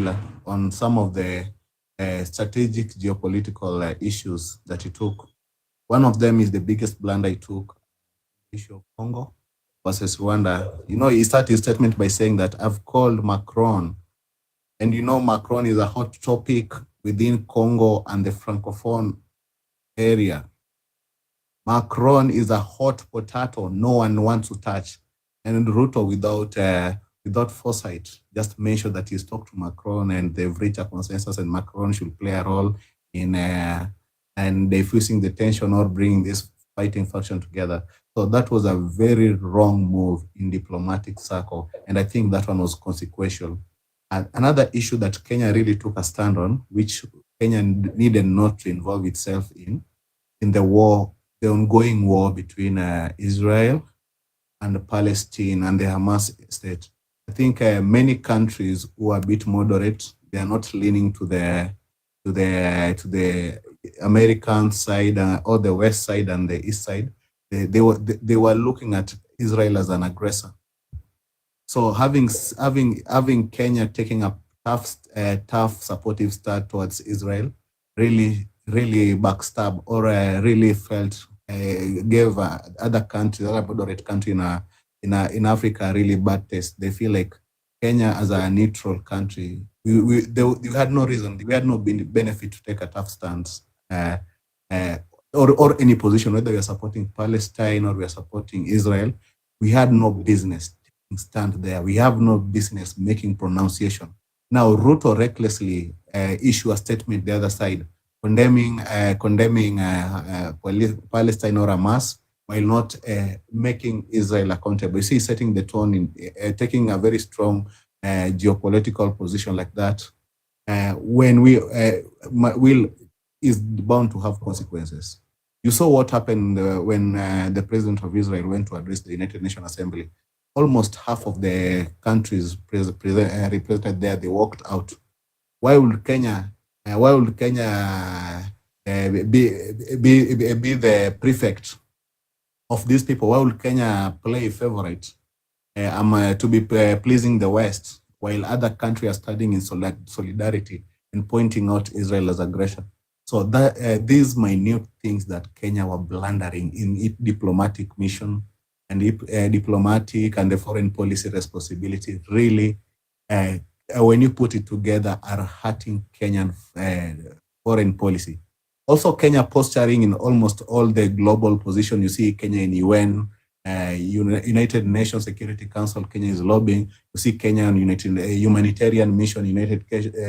Raila on some of the strategic geopolitical issues that he took. One of them is the biggest blunder he took, issue of Congo versus Rwanda. He started his statement by saying that I've called Macron, and Macron is a hot topic within Congo and the Francophone area. Macron is a hot potato no one wants to touch. And Ruto, without foresight, just mentioned that he's talked to Macron and they've reached a consensus and Macron should play a role in and diffusing the tension or bringing this fighting faction together. So that was a very wrong move in diplomatic circle. And I think that one was consequential. And another issue that Kenya really took a stand on, which Kenya needed not to involve itself in the war, the ongoing war between Israel and Palestine and the Hamas state. I think many countries who are a bit moderate, they are not leaning to the American side or the West side and the East side. They were looking at Israel as an aggressor. So having Kenya taking a tough supportive start towards Israel really backstab or really felt gave other countries, other moderate country in Africa really bad taste. They feel like Kenya as a neutral country, we had no reason, we had no benefit to take a tough stance or any position, whether we are supporting Palestine or we are supporting Israel. We had no business taking stand there. We have no business making pronunciation. Now Ruto recklessly issue a statement the other side, condemning Palestine or Hamas while not making Israel accountable. You see, setting the tone in taking a very strong geopolitical position like that, when will is bound to have consequences. You saw what happened when the president of Israel went to address the United Nations Assembly. Almost half of the countries represented there, they walked out. Why would Kenya be the prefect of these people? Why would Kenya play favorite to be pleasing the West while other countries are standing in solidarity and pointing out Israel as aggression? So that these minute things that Kenya were blundering in its diplomatic mission and diplomatic and the foreign policy responsibility really, when you put it together, are hurting Kenyan foreign policy. Also, Kenya posturing in almost all the global position. You see Kenya in UN, United Nations Security Council, Kenya is lobbying. You see Kenya in humanitarian mission, United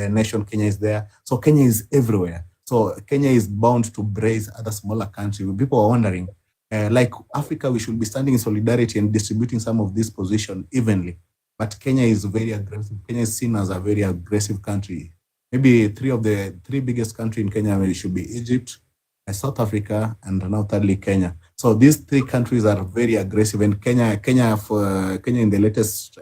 Nations, Kenya is there. So Kenya is everywhere. So Kenya is bound to brace other smaller countries. People are wondering, like Africa, we should be standing in solidarity and distributing some of this position evenly. But Kenya is very aggressive. Kenya is seen as a very aggressive country. Maybe three biggest countries in Kenya should be Egypt, South Africa, and now thirdly Kenya. So these three countries are very aggressive, and Kenya in the latest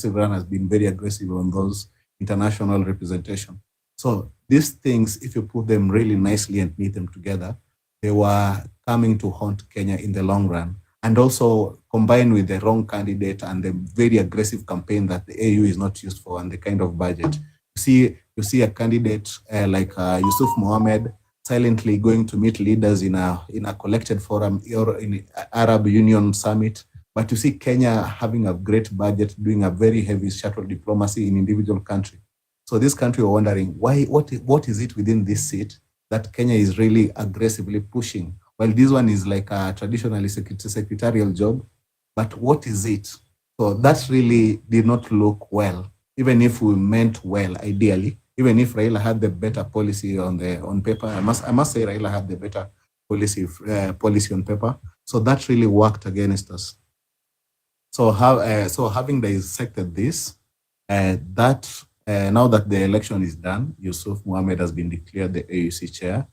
run has been very aggressive on those international representation. So these things, if you put them really nicely and meet them together, they were coming to haunt Kenya in the long run. And also combined with the wrong candidate and the very aggressive campaign that the AU is not used for and the kind of budget. You see a candidate like Yusuf Mohammed silently going to meet leaders in a collected forum or in Arab Union summit. But you see Kenya having a great budget, doing a very heavy shuttle diplomacy in individual country. So this country were wondering what is it within this seat that Kenya is really aggressively pushing? Well, this one is like a traditionally secretarial job, but what is it? So that really did not look well, even if we meant well, ideally, even if Raila had the better policy on paper. I must say Raila had the better policy on paper. So that really worked against us. So having dissected this, now that the election is done, Yusuf Mohammed has been declared the AUC chair.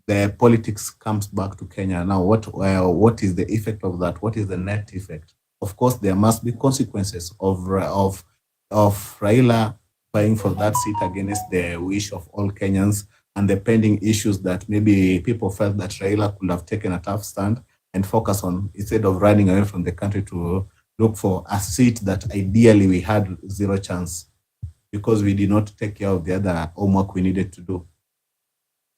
The politics comes back to Kenya. Now, what is the effect of that? What is the net effect? Of course, there must be consequences of Raila vying for that seat against the wish of all Kenyans and the pending issues that maybe people felt that Raila could have taken a tough stand and focus on instead of running away from the country to look for a seat that ideally we had zero chance. because we did not take care of the other homework we needed to do.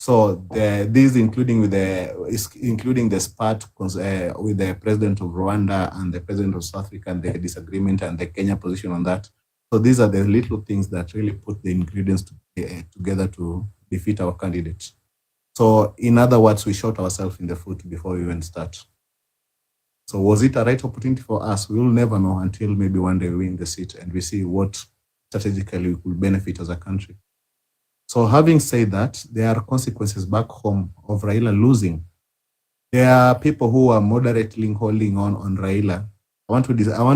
So these, including the spat with the president of Rwanda and the president of South Africa, and the disagreement and the Kenya position on that. So these are the little things that really put the ingredients together to defeat our candidate. So in other words, we shot ourselves in the foot before we even start. So was it a right opportunity for us? We will never know until maybe one day we win the seat and we see what strategically we could benefit as a country. So having said that, there are consequences back home of Raila losing. There are people who are moderately holding on Raila. I want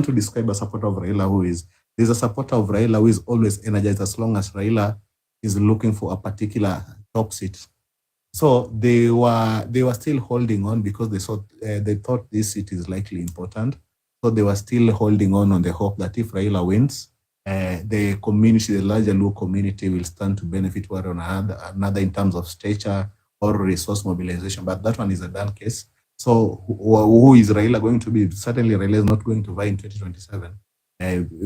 to describe a supporter of Raila who is. There's a supporter of Raila who is always energized as long as Raila is looking for a particular top seat. So they were still holding on because they thought this seat is likely important. So they were still holding on the hope that if Raila wins, the community, the larger Luo community, will stand to benefit one another in terms of stature or resource mobilization. But that one is a done case. So who is Raila going to be? Certainly Raila is not going to vie in 2027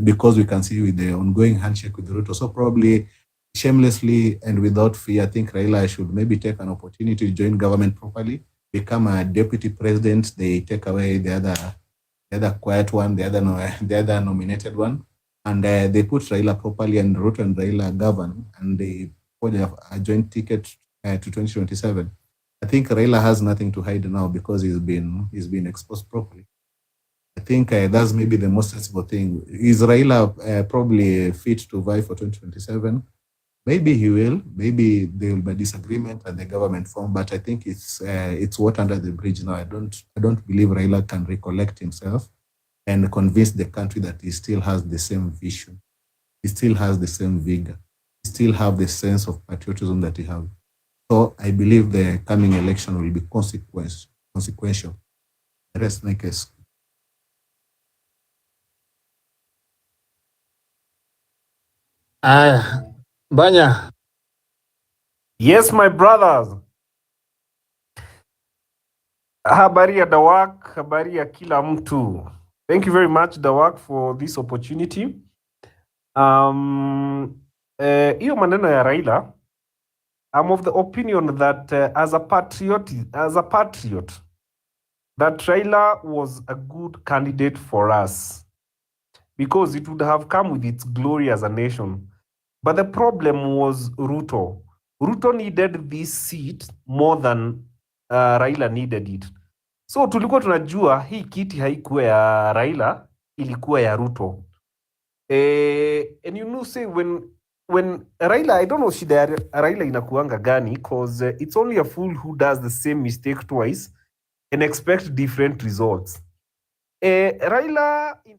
because we can see with the ongoing handshake with Ruto. So probably shamelessly and without fear, I think Raila should maybe take an opportunity to join government properly, become a deputy president. They take away the other quiet one, the other nominated one, and they put Raila properly, and Ruto and Raila govern, and they put a joint ticket to 2027. I think Raila has nothing to hide now because he's been exposed properly. I think that's maybe the most sensible thing. Is Raila probably fit to vie for 2027? Maybe he will. Maybe there will be disagreement at the government form, but I think it's water under the bridge now. I don't believe Raila can recollect himself and convince the country that he still has the same vision, he still has the same vigor, he still have the sense of patriotism that he has. So I believe the coming election will be consequential. Rest my case. Banya. Yes, my brothers. Habari ya Dawak, habari ya kila mtu. Thank you very much, Dawak, for this opportunity. Hiyo maneno ya Raila, I'm of the opinion that as a patriot, that Raila was a good candidate for us because it would have come with its glory as a nation. But the problem was Ruto. Ruto needed this seat more than Raila needed it. So tulikuwa tunajua hii kiti haikuwa ya Raila, ilikuwa ya Ruto. And you know, say when Raila, I don't know shida ya Raila inakuanga gani, because it's only a fool who does the same mistake twice and expect different results. Raila in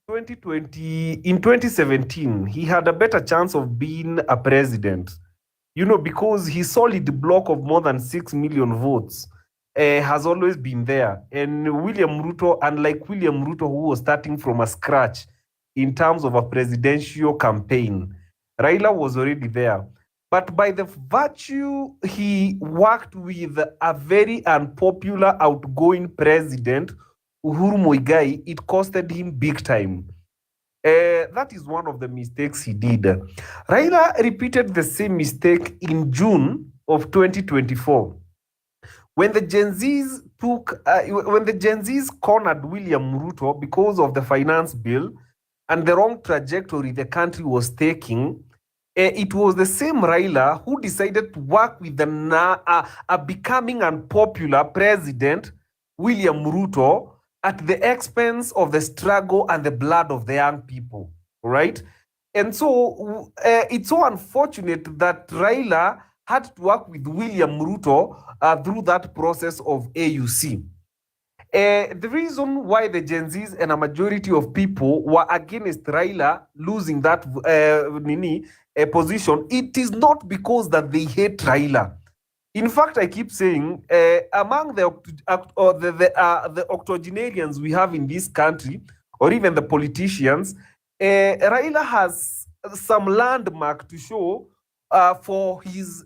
2017, he had a better chance of being a president, you know, because his solid block of more than 6 million votes has always been there. And William Ruto, unlike William Ruto, who was starting from a scratch in terms of a presidential campaign, Raila was already there. But by the virtue he worked with a very unpopular outgoing president, Uhuru Muigai, it costed him big time. That is one of the mistakes he did. Raila repeated the same mistake in June of 2024 when the Gen Zs cornered William Ruto because of the finance bill and the wrong trajectory the country was taking. It was the same Raila who decided to work with a becoming unpopular president, William Ruto, at the expense of the struggle and the blood of the young people, right? And so it's so unfortunate that Raila had to work with William Ruto through that process of AUC. The reason why the Gen Zs and a majority of people were against Raila losing that position, it is not because that they hate Raila. In fact, I keep saying, among the octogenarians we have in this country, or even the politicians, Raila has some landmark to show for his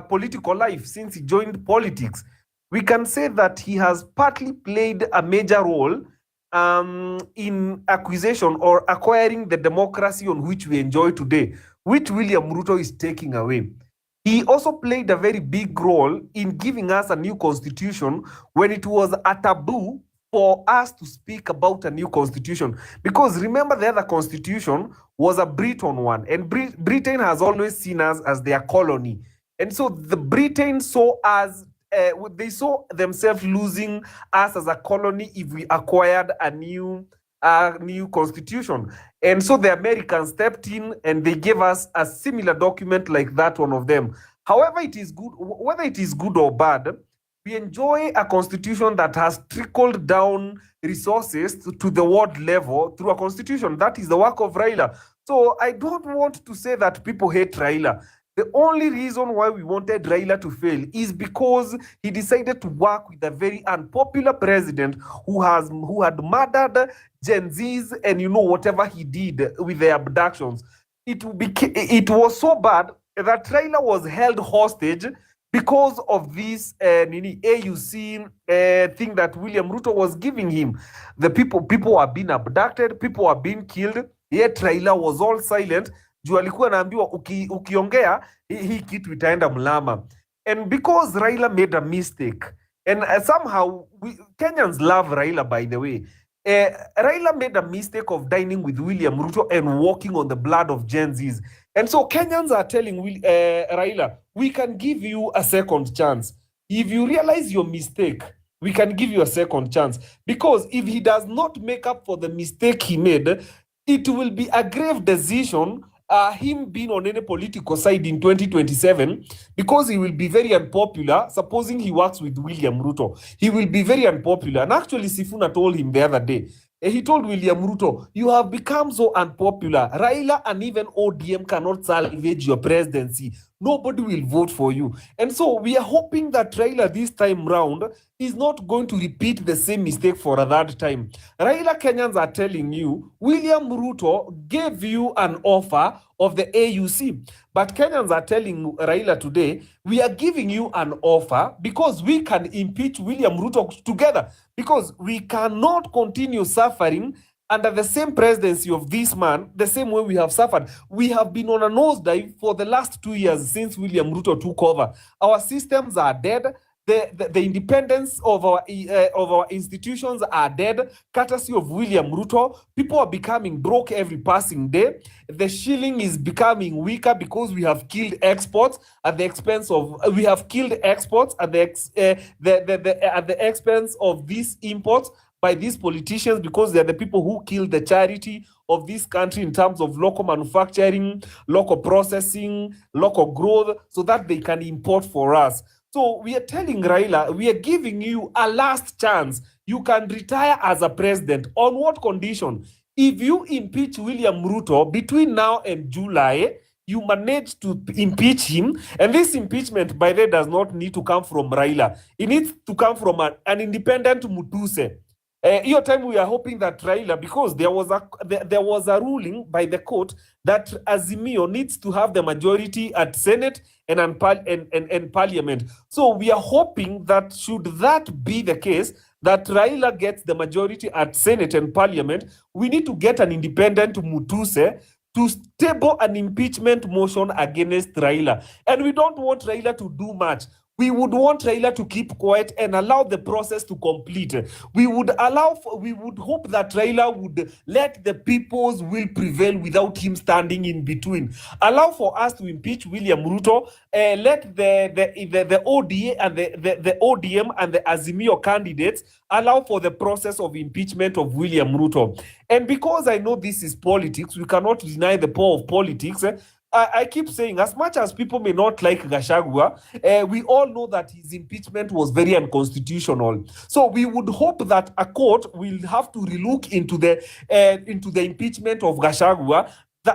political life since he joined politics. We can say that he has partly played a major role in acquisition or acquiring the democracy on which we enjoy today. which William Ruto is taking away. He also played a very big role in giving us a new constitution when it was a taboo for us to speak about a new constitution. Because remember, the other constitution was a Britain one, and Britain has always seen us as their colony. And so the Britain saw us, they saw themselves losing us as a colony if we acquired a new constitution. And so the Americans stepped in and they gave us a similar document like that one of them. However, it is good, whether it is good or bad, we enjoy a constitution that has trickled down resources to the world level through a constitution. That is the work of Raila. So I don't want to say that people hate Raila. The only reason why we wanted Raila to fail is because he decided to work with a very unpopular president who had murdered Gen Zs, and whatever he did with the abductions. It was so bad that Raila was held hostage because of this AUC thing that William Ruto was giving him. The people are being abducted, people are being killed, yet Raila was all silent. Juu alikuwa anaambiwa ukiongea hii kitu itaenda mlama. And because Raila made a mistake, and somehow Kenyans love Raila, by the way. Raila made a mistake of dining with William Ruto and walking on the blood of Gen Zs. And so Kenyans are telling Raila, we can give you a second chance. If you realize your mistake, we can give you a second chance. Because if he does not make up for the mistake he made, it will be a grave decision him being on any political side in 2027, because he will be very unpopular. Supposing he works with William Ruto, he will be very unpopular. And actually, Sifuna told him the other day, he told William Ruto, you have become so unpopular. Raila and even ODM cannot salvage your presidency. Nobody will vote for you. And so we are hoping that Raila this time round is not going to repeat the same mistake for a third time. Raila, Kenyans are telling you, William Ruto gave you an offer of the AUC. But Kenyans are telling Raila today, we are giving you an offer because we can impeach William Ruto together, because we cannot continue suffering under the same presidency of this man, the same way we have suffered. We have been on a nosedive for the last 2 years since William Ruto took over. Our systems are dead. The independence of our institutions are dead, courtesy of William Ruto. People are becoming broke every passing day. The shilling is becoming weaker because we have killed exports at the expense of at the expense of these imports by these politicians, because they're the people who killed the charity of this country in terms of local manufacturing, local processing, local growth, so that they can import for us. So we are telling Raila, we are giving you a last chance. You can retire as a president. On what condition? If you impeach William Ruto between now and July, you manage to impeach him. And this impeachment, by the way, does not need to come from Raila. It needs to come from an independent Mutuse. Your time we are hoping that Raila, because there was a ruling by the court that Azimio needs to have the majority at Senate and Parliament. So we are hoping that should that be the case, that Raila gets the majority at Senate and Parliament, we need to get an independent Mutuse to table an impeachment motion against Raila. And we don't want Raila to do much. We would want Raila to keep quiet and allow the process to complete. We would hope that Raila would let the people's will prevail without him standing in between. Allow for us to impeach William Ruto. Let the ODA and the ODM and the Azimio candidates allow for the process of impeachment of William Ruto. And because I know this is politics, we cannot deny the power of politics. I keep saying, as much as people may not like Gachagua, we all know that his impeachment was very unconstitutional. So we would hope that a court will have to relook into the impeachment of Gachagua.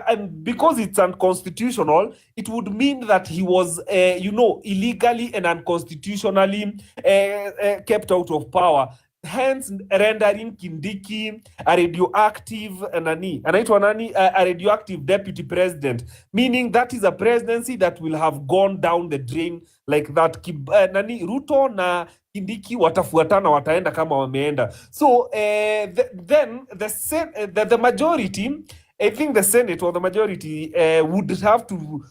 And because it's unconstitutional, it would mean that he was, illegally and unconstitutionally kept out of power. Hence rendering Kindiki a radioactive a radioactive deputy president, meaning that is a presidency that will have gone down the drain like that. Ruto na Kindiki watafuatana, wataenda kama wameenda. So then the majority I think the Senate or the majority would have to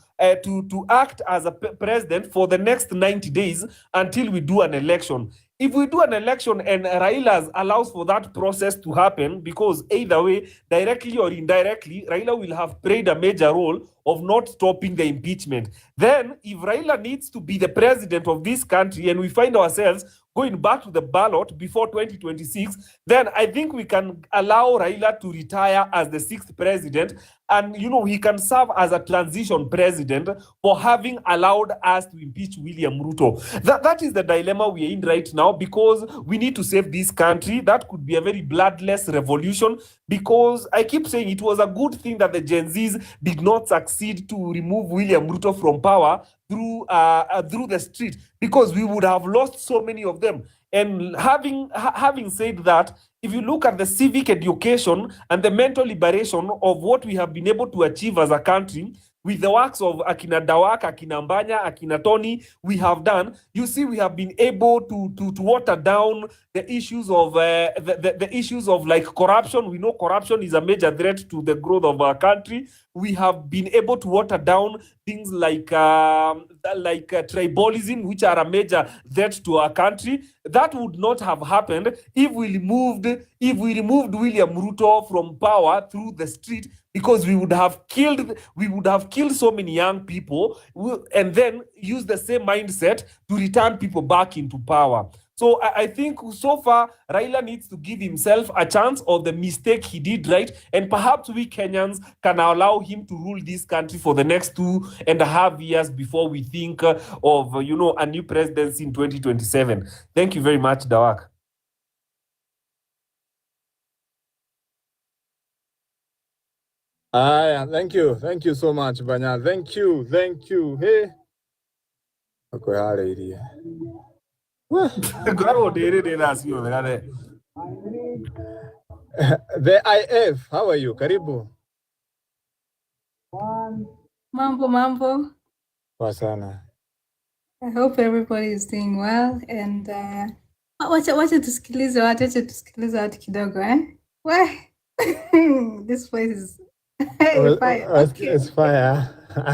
act as a president for the next 90 days until we do an election. If we do an election and Raila allows for that process to happen, because either way, directly or indirectly, Raila will have played a major role of not stopping the impeachment. Then, if Raila needs to be the president of this country and we find ourselves going back to the ballot before 2026, then I think we can allow Raila to retire as the 6th president, and he can serve as a transition president for having allowed us to impeach William Ruto. That is the dilemma we are in right now, because we need to save this country. That could be a very bloodless revolution, because I keep saying it was a good thing that the Gen Zs did not succeed to remove William Ruto from power through the street, because we would have lost so many of them. And having said that, if you look at the civic education and the mental liberation of what we have been able to achieve as a country with the works of Akina Dawak, Akina Mbanya, Akina Tony, we have done, you see, we have been able to water down the issues of the issues of like corruption. We know corruption is a major threat to the growth of our country. We have been able to water down things like tribalism, which are a major threat to our country. That would not have happened if we removed William Ruto from power through the street, because we would have killed so many young people, and then use the same mindset to return people back into power. So I think so far Raila needs to give himself a chance of the mistake he did, right? And perhaps we Kenyans can allow him to rule this country for the next 2.5 years before we think of a new presidency in 2027. Thank you very much, Dawak. Thank you so much, Banya. Thank you. Hey. Okay, hallelujah. The IF, how are you? Karibu. Mambo. Poa sana. I hope everybody is doing well, and wacha tusikilize watu kidogo This place is fire. Okay. It's fire.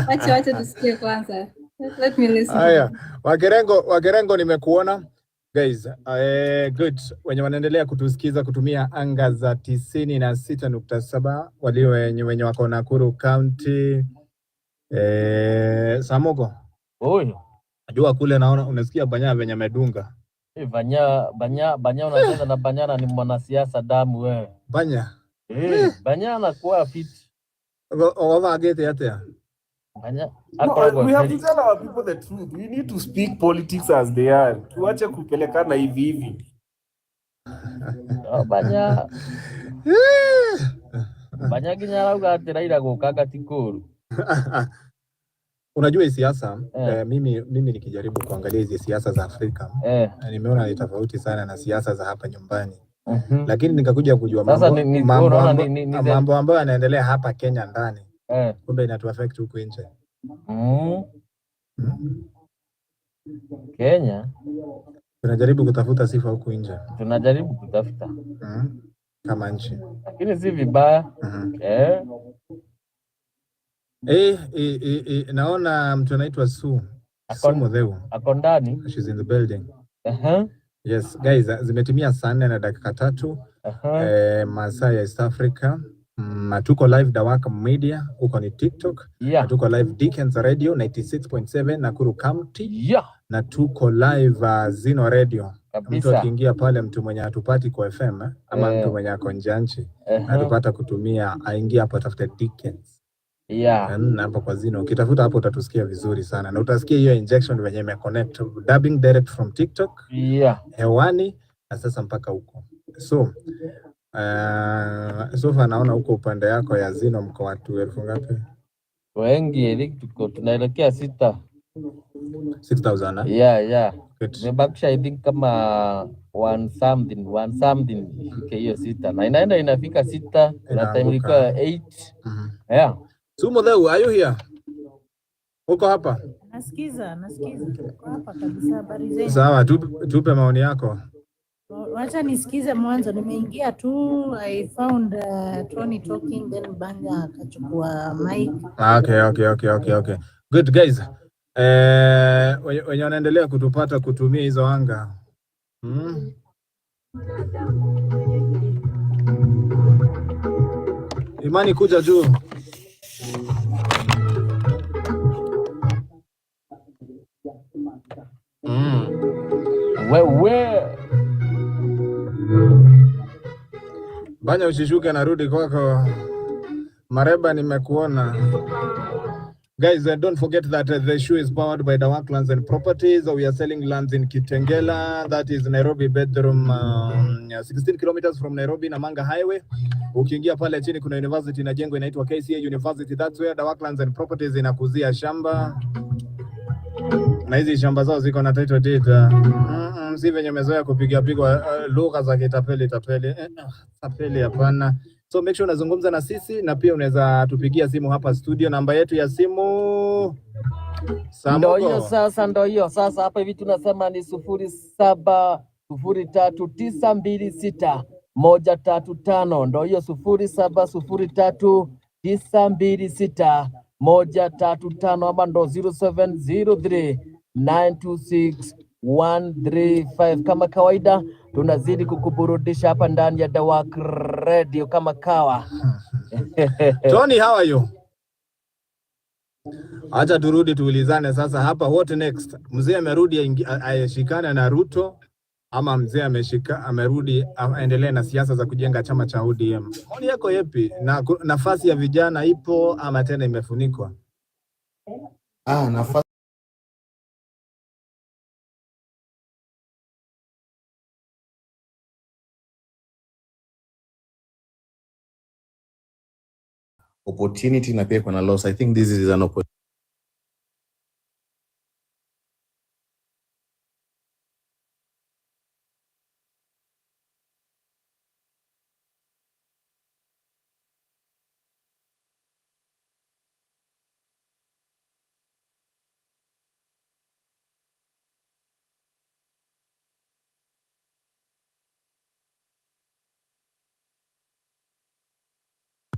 Wacha tusikie kwanza. Let me listen. Aya, Wagerengo nimekuona. Guys, good. Wenye wanaendelea kutusikiza kutumia anga za 96.7 walio wenye wako Nakuru County. Samogo. Oi. Najua kule naona unasikia Banya venye medunga. Banya unacheza na Banyana ni mwanasiasa damu wewe. Banya. Banya anakuwa fit. Wavagete yatea. Banya. No, we have to tell our people the truth. We need to speak politics as they are. Tuache kupelekana hivi. Banya. Banya kinyara ugate Raila gukaka tikuru. Unajua siasa, mimi nikijaribu kuangalia hizi siasa za Afrika, nimeona ni tofauti sana na siasa za hapa nyumbani. Lakini nikakuja kujua mambo ambayo yanaendelea hapa Kenya ndani. Kumbe inatu affect huko nje. Kenya tunajaribu kutafuta sifa huko nje. Tunajaribu kutafuta. Kama nchi. Lakini si vibaya. Naona mtu anaitwa Su Mutheu. Ako ndani. She's in the building. Yes, guys, zimetimia saa 4 na dakika 3. Masaa ya East Africa. Tuko live Dawaka Media, uko ni TikTok. Tuko live Dickens Radio 96.7 Nakuru County. Na tuko live Zino Radio. Mtu akiingia pale, mtu mwenye atupati kwa FM ama mtu mwenye ako nje nchi, atupata kutumia, aingia hapo atafute Dickens. Na hapo kwa Zino ukitafuta hapo utatusikia vizuri sana, na utasikia hiyo injection venye imeconnect dubbing direct from TikTok hewani na sasa mpaka huko. So Sofa naona huko upande yako ya Zino mko watu 1000 ngapi? Wengi tuko tunaelekea 6000. Yeah. Nimebakisha I think kama one something ifike hiyo 6 na inaenda inafika 6 na time ilikuwa 8. Su Mutheu, are you here? Uko hapa? Nasikiza. Uko hapa kabisa, habari zenu? Sawa, tupe maoni yako. Wacha nisikize mwanzo, nimeingia tu, I found Tony talking, then Banga akachukua mic. Okay. Good guys. Wenye wanaendelea kutupata kutumia hizo anga. Imani kuja juu. Wewe Banya usishuke, narudi kwako. Mareba nimekuona. Guys, don't forget that the show is powered by Dawak Lands and Properties. We are selling lands in Kitengela, that is Nairobi bedroom, 16 kilometers from Nairobi Namanga Highway. Ukiingia pale chini kuna university na jengo inaitwa KCA University. That's where Dawak Lands and Properties inakuzia shamba. Na hizi shamba zao ziko na title deed. Si venye mezoea kupiga lugha za kitapeli tapeli hapana. So make sure unazungumza na sisi, na pia unaweza tupigia simu hapa studio. Namba yetu ya simu ndio hiyo sasa. Hapa hivi tunasema ni 0703926135. Ndio hiyo 0703926135, ama ndo 0703926135. Kama kawaida tunazidi kukuburudisha hapa ndani ya Dawak Radio kama kawa. Tony, how are you? Acha turudi tuulizane sasa hapa, what next? Mzee amerudi ayeshikana na Ruto ama mzee amerudi aendelee na siasa za kujenga chama cha ODM? Maoni yako yapi? Na nafasi ya vijana ipo ama tena imefunikwa? Nafasi opportunity na pia kuna loss. I think this is an opportunity.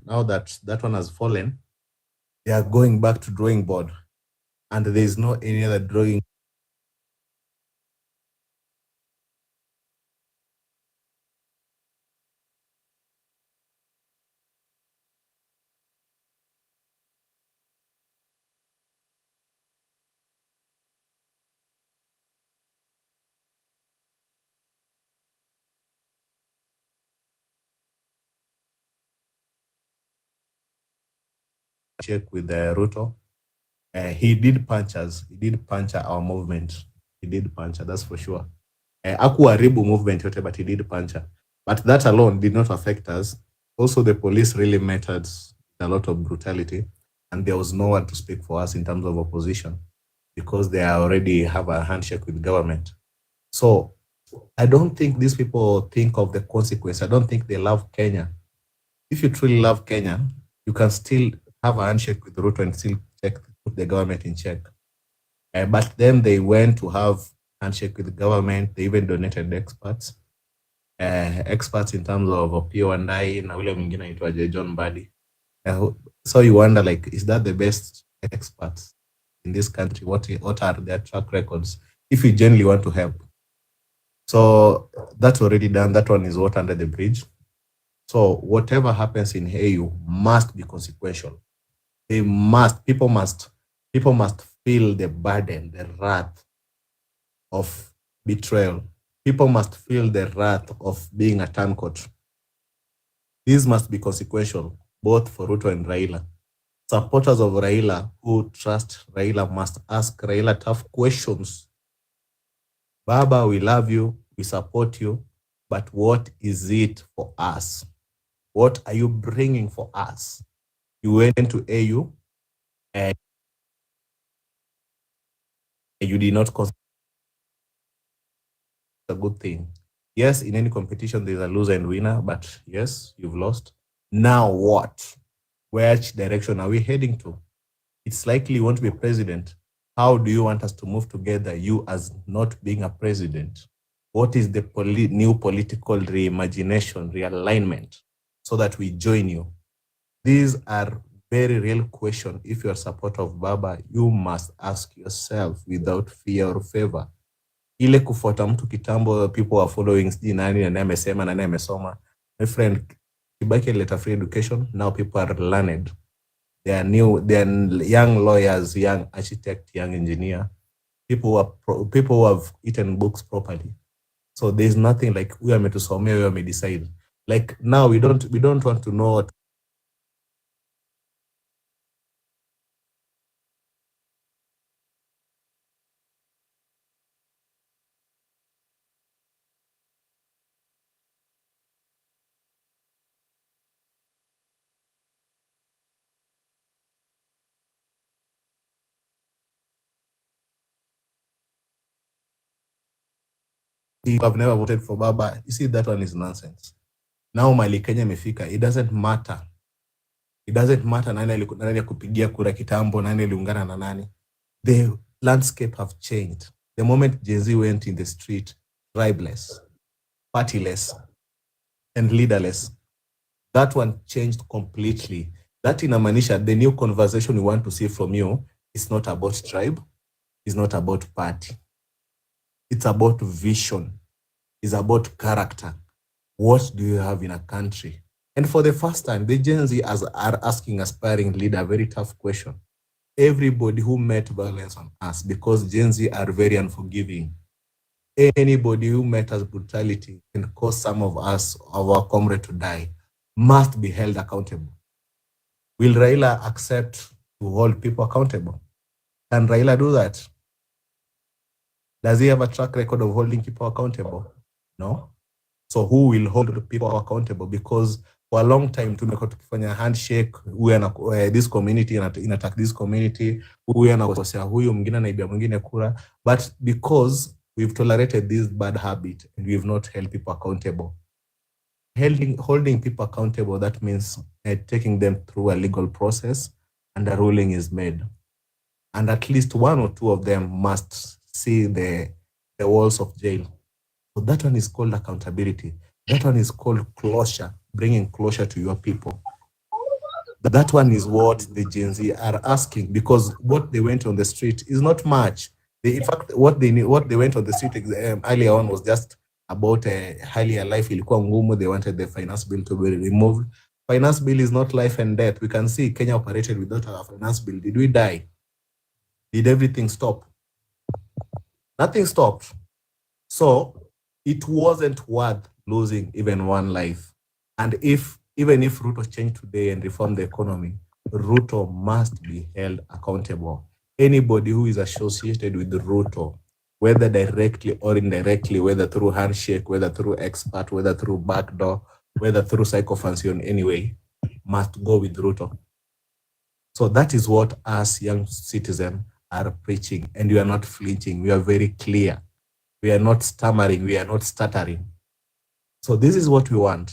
Now that one has fallen, they are going back to drawing board, and there is no any other drawing. Check with Ruto. He did punch us. He did punch our movement. He did punch us, that's for sure. Hakuharibu movement yote, but he did punch us. But that alone did not affect us. Also, the police really met us with a lot of brutality, and there was no one to speak for us in terms of opposition because they already have a handshake with government. So I don't think these people think of the consequence. I don't think they love Kenya. If you truly love Kenya, you can still have a handshake with Ruto and still put the government in check. But then they went to have handshake with the government. They even donated experts in terms of Opio and I na ule mwingine aitwaje John Mbadi. So you wonder, like, is that the best experts in this country? What are their track records if you genuinely want to help? So that's already done. That one is water under the bridge. So whatever happens in AU must be consequential. People must feel the burden, the wrath of betrayal. People must feel the wrath of being a turncoat. This must be consequential, both for Ruto and Raila. Supporters of Raila who trust Raila must ask Raila tough questions. Baba, we love you, we support you, but what is it for us? What are you bringing for us? You went to AU and you did not consider a good thing. Yes, in any competition, there's a loser and winner, but yes, you've lost. Now what? Which direction are we heading to? It's likely you want to be president. How do you want us to move together, you as not being a president? What is the new political reimagination, realignment, so that we join you? These are very real questions. If you're a supporter of Baba, you must ask yourself without fear or favor. Ile kufuata mtu kitambo, people are following sijui nani amesema nani amesoma. My friend, Kibaki let free education. Now people are learned. They are young lawyers, young architect, young engineer. People who have eaten books properly. So there's nothing like we are meant to somewhere we are may decide. Like now we don't want to know what people have never voted for Baba. You see, that one is nonsense. Now Mali Kenya imefika, it doesn't matter. It doesn't matter nani kupigia kura kitambo, nani aliungana na nani. The landscape have changed. The moment Gen Z went in the street, tribeless, partyless, and leaderless, that one changed completely. That inamaanisha the new conversation we want to see from you is not about tribe, it's not about party. It's about vision. It's about character. What do you have in a country? And for the first time, the Gen Z are asking aspiring leader a very tough question. Everybody who met violence on us, because Gen Z are very unforgiving. Anybody who met us brutality and caused some of us, of our comrade to die, must be held accountable. Will Raila accept to hold people accountable? Can Raila do that? Does he have a track record of holding people accountable? No. So who will hold people accountable? Because for a long time, tumekuwa tukifanya handshake, this community inattack this community, huyu anakosea huyu, mwingine anaibia mwingine kura. But because we've tolerated this bad habit and we've not held people accountable. Holding people accountable, that means taking them through a legal process and a ruling is made. And at least one or two of them must see the walls of jail. So that one is called accountability. That one is called closure, bringing closure to your people. That one is what the Gen Z are asking, because what they went on the street is not much. In fact, what they went on the street earlier on was just about hali ya life ilikuwa ngumu. They wanted the finance bill to be removed. Finance bill is not life and death. We can see Kenya operated without a finance bill. Did we die? Did everything stop? Nothing stopped. So it wasn't worth losing even one life. And even if Ruto changed today and reform the economy, Ruto must be held accountable. Anybody who is associated with Ruto, whether directly or indirectly, whether through handshake, whether through expert, whether through backdoor, whether through psychophancy in any way, must go with Ruto. So that is what us young citizens are preaching, and we are not flinching. We are very clear. We are not stammering. We are not stuttering. So this is what we want.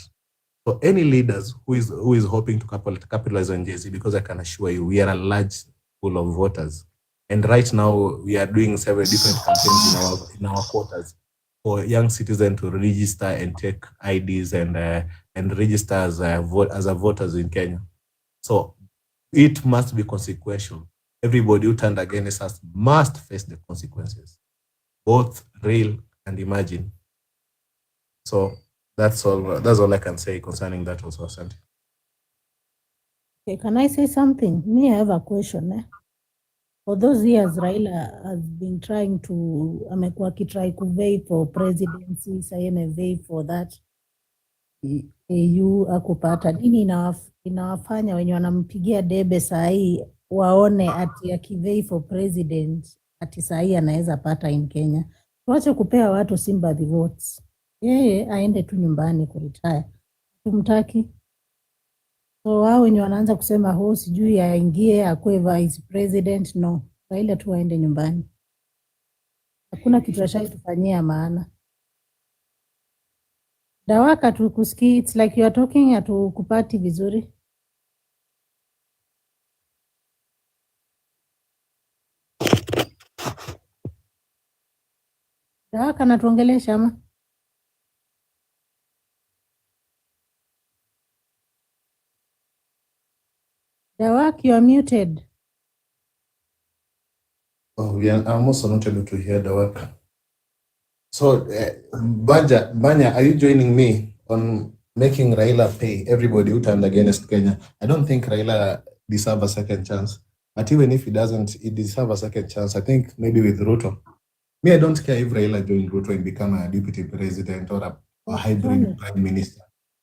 So any leaders who is hoping to capitalize on Gen Z, because I can assure you, we are a large pool of voters. And right now, we are doing several different campaigns in our quarters for young citizens to register and take IDs and register as a voters in Kenya. So it must be consequential. Everybody who turned against us must face the consequences, both real and imagined. So that's all I can say concerning that also, Asante. Okay, can I say something? Me, I have a question. For those years, Raila has been trying to, amekuwa akitry kuvei for presidency, sasa amevei for that AU akupata. Nini inawafanya wenye wanampigia debe saa hii waone ati akivei for president ati saa hii anaweza pata in Kenya? Tuache kupea watu sympathy votes. Yeye aende tu nyumbani kuretire. Tumtaki. So wao wenye wanaanza kusema sijui aingie akuwe vice president, no. Raila tu aende nyumbani. Hakuna kitu ashaitufanyia maana. Dawaka tukusikii, it's like you are talking hatukupati vizuri. Dawaka natuongelesha ama? back. You are muted. Oh, I'm also not able to hear the work. So, Banya, are you joining me on making Raila pay everybody who turned against Kenya? I don't think Raila deserves a second chance. But even if he doesn't, he deserves a second chance. I think maybe with Ruto. Me, I don't care if Raila joins Ruto and become a deputy president or a hybrid prime minister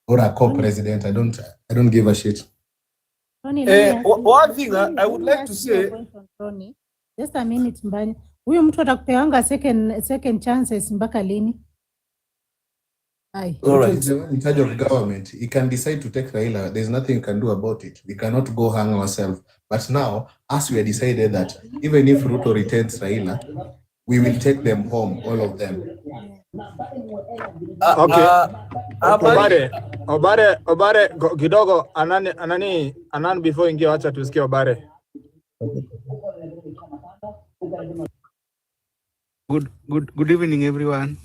or a co-president. I don't give a shit. One thing I would like to say. Just a minute, Mbanya. Huyu mtu atakupeanga second chances mpaka lini? Ruto is the one in charge of government. He can decide to take Raila. There's nothing you can do about it. We cannot go hang ourselves. But now, as we have decided that even if Ruto retains Raila, we will take them home, all of them. Okay. Obare, kidogo anani before ingia wacha tusikie Obare. Good evening, everyone.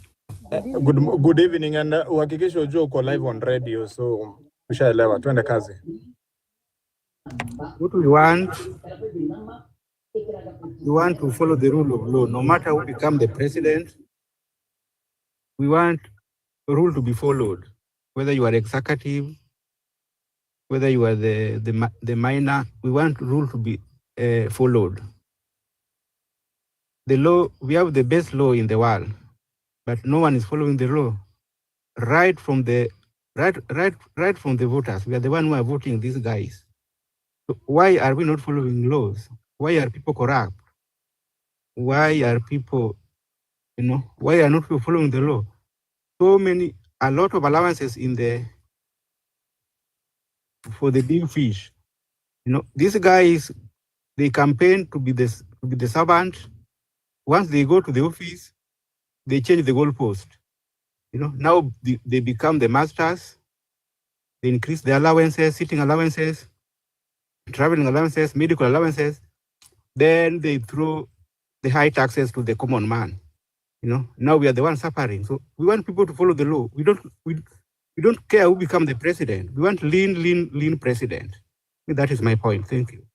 Good evening, and uhakikishe ujue uko live on radio, so ushaelewa, twende kazi. What we want to follow the rule of law. No matter who become the president, we want the rule to be followed. Whether you are executive, whether you are the minor, we want rule to be followed. The law, we have the best law in the world, but no one is following the law. Right from the voters, we are the one who are voting these guys. So why are we not following laws? Why are people corrupt? Why are people, why are not people following the law? A lot of allowances for the big fish. These guys, they campaign to be the servant. Once they go to the office, they change the goalpost. Now they become the masters. They increase the allowances, sitting allowances, traveling allowances, medical allowances. Then they throw the high taxes to the common man. Now we are the ones suffering. So we want people to follow the law. We don't care who become the president. We want lean president. That is my point. Thank you.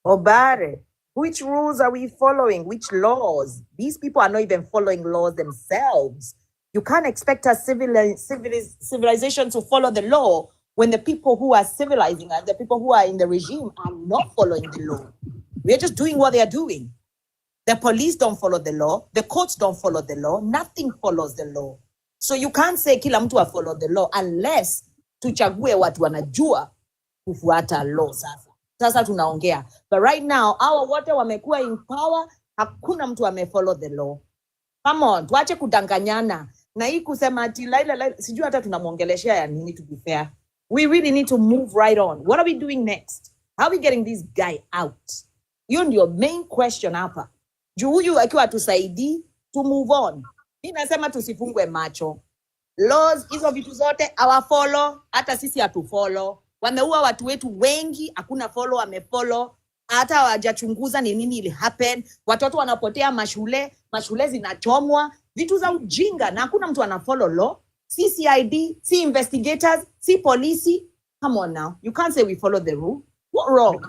Obare, which rules are we following? Which laws? These people are not even following laws themselves. You can't expect a civilization to follow the law when the people who are civilizing and the people who are in the regime are not following the law. We are just doing what they are doing. The police don't follow the law. The courts don't follow the law. Nothing follows the law. So you can't say kila mtu follow the law unless tuchague watu wanajua kufuata law sasa. Sasa tunaongea. But right now, hawa wote wamekuwa in power, hakuna mtu follow the law. Come on, tuache kudanganyana. Na hii kusema ati Raila, sijui hata tunamwongeleshea ya nini, to be fair. We really need to move right on. What are we doing next? How are we getting this guy out? Hiyo ndio main question hapa. Juu huyu akiwa tusaidii to move on. Mimi nasema tusifungwe macho. Laws hizo vitu zote follow, hata sisi hatufollow. Wameua watu wetu wengi, hakuna follow amefollow. Hata hawajachunguza ni nini ili happen. Watoto wanapotea mashule zinachomwa, vitu za ujinga na hakuna mtu anafollow law. Si CID, si investigators, si polisi. Come on now. You can't say we follow the rule. What wrong?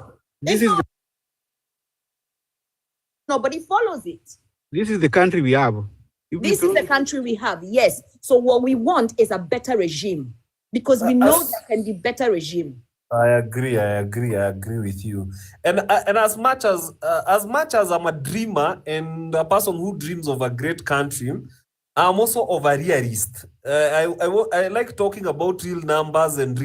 Nobody follows it. This is the country we have. This is the country we have, yes. So what we want is a better regime because we know there can be better regime. I agree with you. And as much as I'm a dreamer and a person who dreams of a great country, I'm also of a realist. I like talking about real numbers and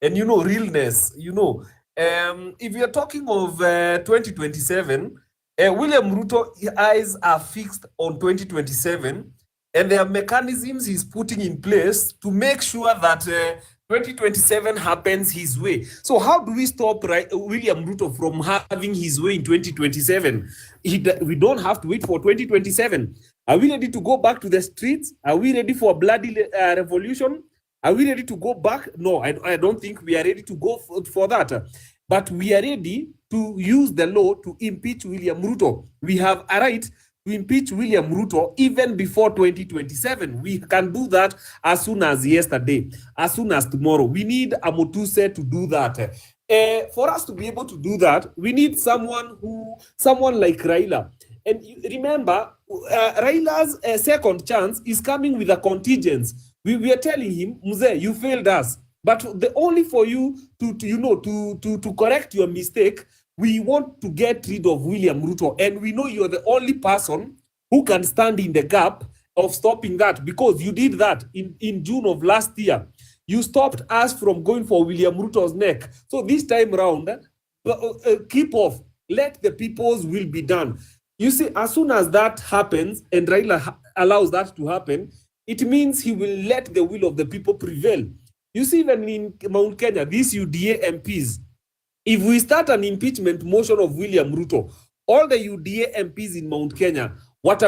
realness. If you're talking of 2027, William Ruto's eyes are fixed on 2027, and there are mechanisms he's putting in place to make sure that 2027 happens his way. So how do we stop William Ruto from having his way in 2027? We don't have to wait for 2027. Are we ready to go back to the streets? Are we ready for a bloody revolution? Are we ready to go back? No, I don't think we are ready to go for that. But we are ready to use the law to impeach William Ruto. We have a right to impeach William Ruto even before 2027. We can do that as soon as yesterday, as soon as tomorrow. We need a Motuse to do that. For us to be able to do that, we need someone like Raila. And remember, Raila's second chance is coming with a contingence. We are telling him, Mzee, you failed us. But the only for you to correct your mistake, we want to get rid of William Ruto. And we know you're the only person who can stand in the gap of stopping that, because you did that in June of last year. You stopped us from going for William Ruto's neck. So this time around, keep off. Let the people's will be done. You see, as soon as that happens, and Raila allows that to happen, it means he will let the will of the people prevail. You see, even in Mount Kenya, these UDA MPs, if we start an impeachment motion of William Ruto, all the UDA MPs in Mount Kenya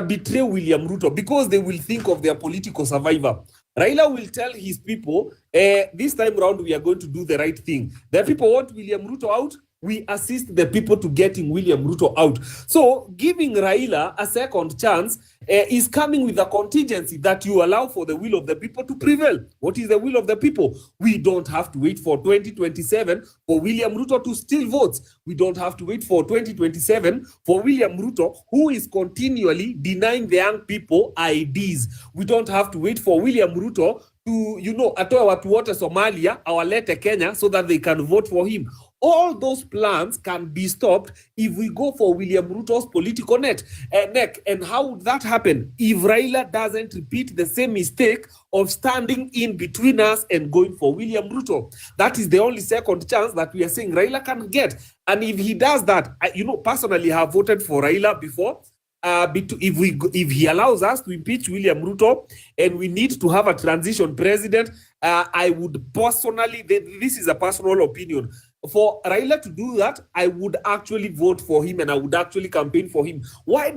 betray William Ruto because they will think of their political survivor. Raila will tell his people, this time around, we are going to do the right thing. The people want William Ruto out. We assist the people to getting William Ruto out. So giving Raila a second chance is coming with a contingency that you allow for the will of the people to prevail. What is the will of the people? We don't have to wait for 2027 for William Ruto to steal votes. We don't have to wait for 2027 for William Ruto, who is continually denying the young people IDs. We don't have to wait for William Ruto to, atoe watu wote Somalia, awalete Kenya so that they can vote for him. All those plans can be stopped if we go for William Ruto's political neck. And how would that happen? If Raila doesn't repeat the same mistake of standing in between us and going for William Ruto. That is the only second chance that we are saying Raila can get. And if he does that, personally, I have voted for Raila before. If he allows us to impeach William Ruto and we need to have a transition president, I would personally, this is a personal opinion, for Raila to do that, I would actually vote for him and I would actually campaign for him. Why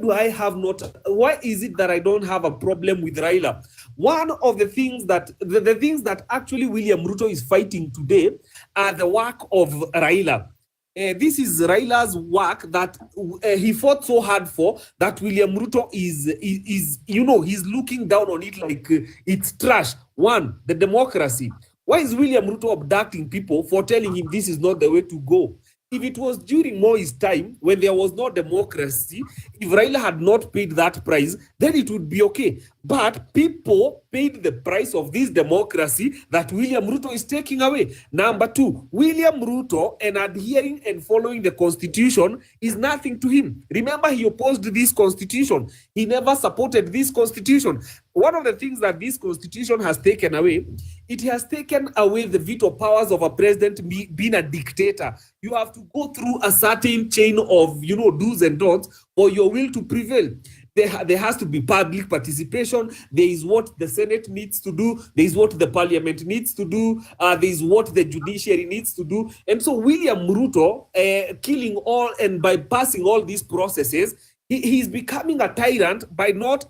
is it that I don't have a problem with Raila? One of the things that, the things that actually William Ruto is fighting today are the work of Raila. This is Raila's work that he fought so hard for, that William Ruto is he's looking down on it like it's trash. One, the democracy. Why is William Ruto abducting people for telling him this is not the way to go? If it was during Moi's time, when there was no democracy, if Raila had not paid that price, then it would be okay. But people paid the price of this democracy that William Ruto is taking away. Number two, William Ruto and adhering and following the constitution is nothing to him. Remember, he opposed this constitution. He never supported this constitution. One of the things that this constitution has taken away, it has taken away the veto powers of a president being a dictator. You have to go through a certain chain of, do's and don'ts for your will to prevail. There has to be public participation. There is what the Senate needs to do. There is what the Parliament needs to do. There is what the judiciary needs to do. And so William Ruto, killing all and bypassing all these processes, he's becoming a tyrant by not,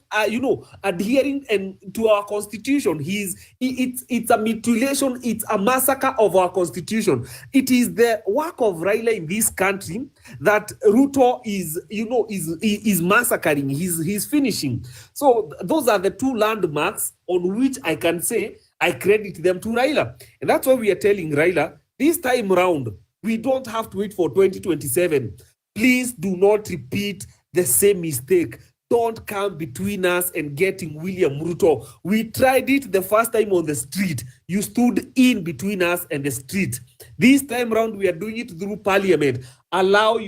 adhering to our constitution. It's a mutilation. It's a massacre of our constitution. It is the work of Raila in this country that Ruto is massacring. He's finishing. So those are the two landmarks on which I can say I credit them to Raila. And that's why we are telling Raila, this time around, we don't have to wait for 2027. Please do not repeat the same mistake. Don't come between us and getting William Ruto. We tried it the first time on the street. You stood in between us and the street. This time around, we are doing it through Parliament. Allow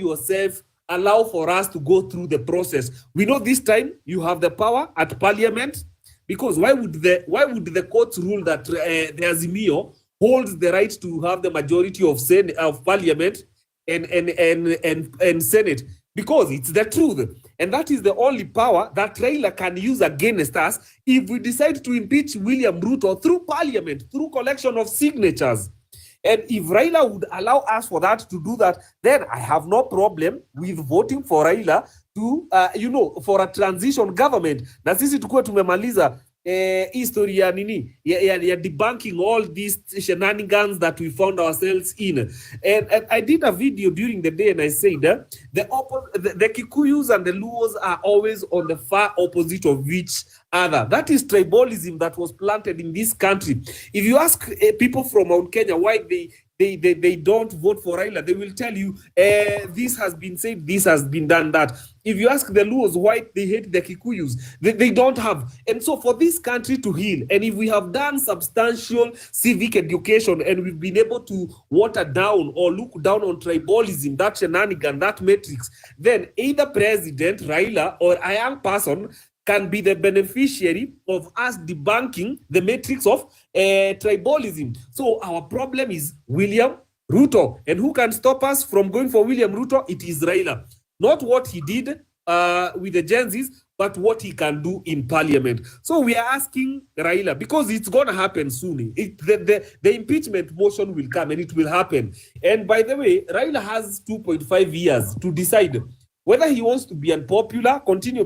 for us to go through the process. We know this time you have the power at Parliament, because why would the courts rule that the Azimio holds the right to have the majority of Parliament and Senate? Because it's the truth. And that is the only power that Raila can use against us if we decide to impeach William Ruto through Parliament, through collection of signatures. And if Raila would allow us for that to do that, then I have no problem with voting for Raila to, for a transition government. Na sisi tukue tumemaliza history ya nini ya debunking all these shenanigans that we found ourselves in. And I did a video during the day and I said the Kikuyus and the Luos are always on the far opposite of each other. That is tribalism that was planted in this country. If you ask people from Mount Kenya why they they don't vote for Raila, they will tell you, this has been said, this has been done, that. If you ask the Luos why they hate the Kikuyus, they don't have. And so for this country to heal, and if we have done substantial civic education and we've been able to water down or look down on tribalism, that shenanigan, that matrix, then either President Raila or a young person can be the beneficiary of us debunking the matrix of tribalism. So our problem is William Ruto. And who can stop us from going for William Ruto? It is Raila. Not what he did with the Gen Zs, but what he can do in parliament. So we are asking Raila, because it's going to happen soon. The impeachment motion will come and it will happen. And by the way, Raila has 2.5 years to decide whether he wants to be unpopular, continue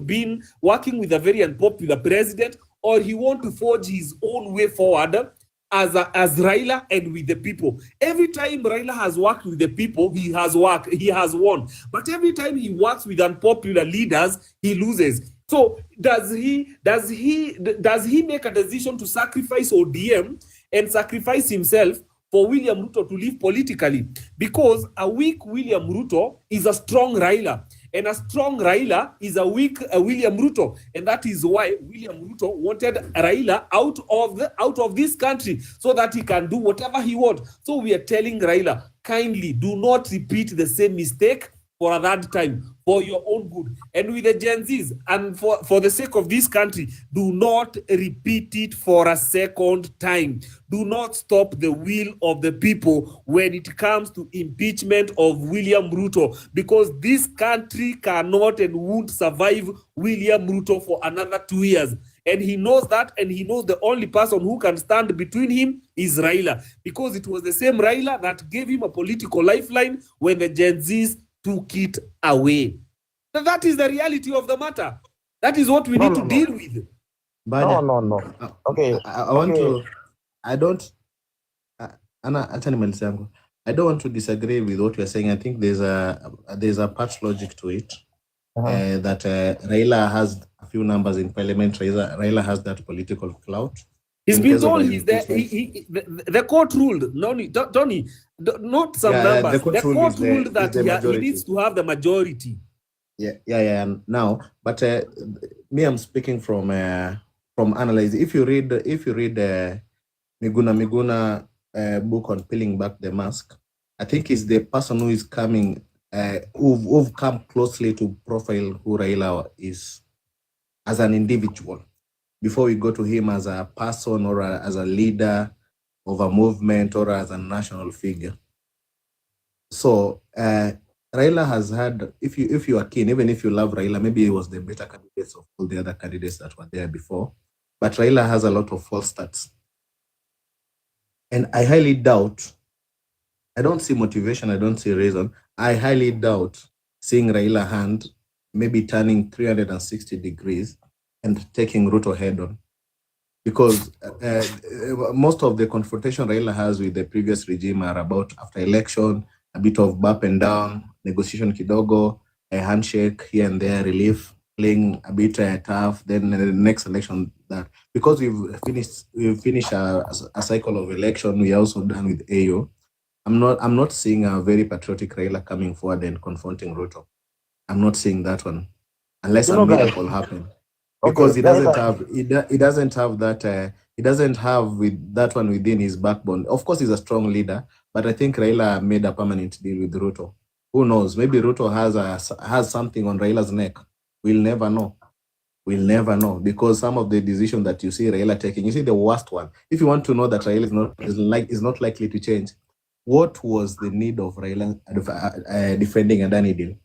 working with a very unpopular president, or he wants to forge his own way forward as Raila and with the people. Every time Raila has worked with the people, he has won. But every time he works with unpopular leaders, he loses. So does he make a decision to sacrifice ODM and sacrifice himself for William Ruto to live politically? Because a weak William Ruto is a strong Raila, and a strong Raila is a weak William Ruto, and that is why William Ruto wanted Raila out of this country so that he can do whatever he wants. So we are telling Raila, kindly do not repeat the same mistake for a third time, for your own good. And with the Gen Zs, and for the sake of this country, do not repeat it for a second time. Do not stop the will of the people when it comes to impeachment of William Ruto, because this country cannot and won't survive William Ruto for another 2 years. And he knows that, and he knows the only person who can stand between him is Raila, because it was the same Raila that gave him a political lifeline when the Gen Zs took it away. So that is the reality of the matter. That is what we need to deal with. But No. Okay. I don't want to disagree with what you're saying. I think there's a part logic to it. That Raila has a few numbers in parliament. Raila has that political clout. He's been told the court ruled, Tony, not some numbers. The court ruled that he needs to have the majority. Yeah. Now, but me, I'm speaking from analyzing. If you read Miguna book on peeling back the mask, I think it's the person who is coming, who've come closely to profile who Raila is as an individual, before we go to him as a person or as a leader of a movement or as a national figure. So Raila has had, if you are keen, even if you love Raila, maybe he was the better candidates of all the other candidates that were there before, but Raila has a lot of false starts. And I highly doubt, I don't see motivation, I don't see reason, I highly doubt seeing Raila hand maybe turning 360 degrees and taking Ruto head on. Because most of the confrontation Raila has with the previous regime are about after election, a bit of up and down, negotiation kidogo, a handshake here and there, relief, playing a bit tough, then the next election that. Because we've finished a cycle of election, we are also done with AO. I'm not seeing a very patriotic Raila coming forward and confronting Ruto. I'm not seeing that one, unless a miracle happen. Because he doesn't have that. He doesn't have with that one within his backbone. Of course, he's a strong leader, but I think Raila made a permanent deal with Ruto. Who knows? Maybe Ruto has something on Raila's neck. We'll never know. We'll never know, because some of the decisions that you see Raila taking, you see the worst one. If you want to know that Raila is not likely to change, what was the need of Raila defending a Adani deal?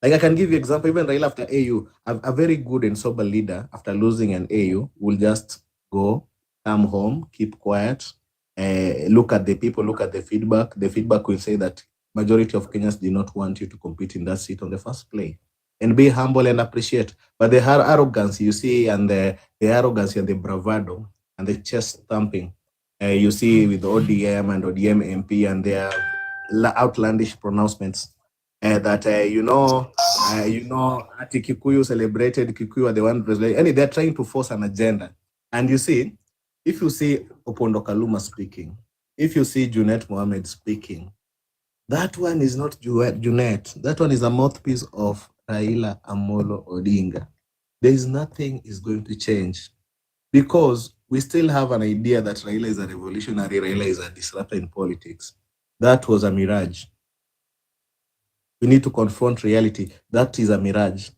Like, I can give you example, even Raila after AU, a very good and sober leader after losing an AU will just go, come home, keep quiet, look at the people, look at the feedback. The feedback will say that majority of Kenyans do not want you to compete in that seat on the first place. And be humble and appreciate. But the arrogance you see, and the arrogance and the bravado and the chest thumping, you see with ODM and ODM MP and their outlandish pronouncements. That Ati Kikuyu celebrated, Kikuyu are the one president, and they're trying to force an agenda. And you see, if you see Opondo Kaluma speaking, if you see Junet Mohammed speaking, that one is not Junet. That one is a mouthpiece of Raila Amolo Odinga. There is nothing is going to change because we still have an idea that Raila is a revolutionary, Raila is a disruptor in politics. That was a mirage. We need to confront reality. That is a mirage.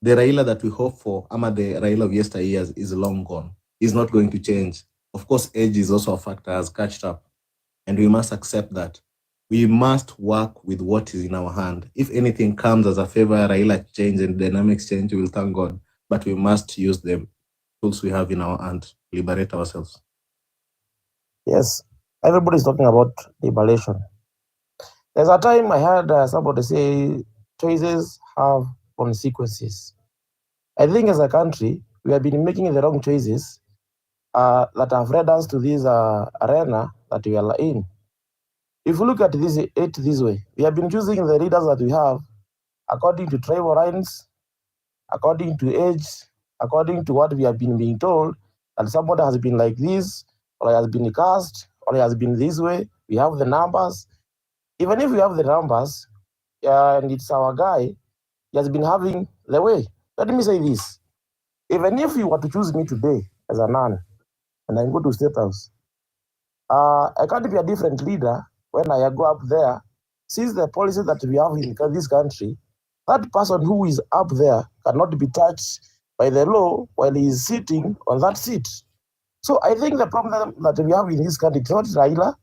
The Raila that we hope for, ama the Raila of yesteryears, is long gone. Is not going to change. Of course, age is also a factor, has catched up. And we must accept that. We must work with what is in our hand. If anything comes as a favor, Raila change and dynamics change, we will thank God. But we must use the tools we have in our hand to liberate ourselves. Yes, everybody is talking about liberation. There's a time I heard somebody say choices have consequences. I think as a country, we have been making the wrong choices that have led us to this arena that we are in. If you look at this way, we have been choosing the leaders that we have according to tribal lines, according to age, according to what we have been being told, that somebody has been like this, or has been cast, or has been this way. We have the numbers. Even if we have the numbers, and it's our guy, he has been having the way. Let me say this. Even if you were to choose me today as a man, and I go to State House, I can't be a different leader when I go up there. Since the policy that we have in this country, that person who is up there cannot be touched by the law while he is sitting on that seat. So I think the problem that we have in this country, it's not Raila,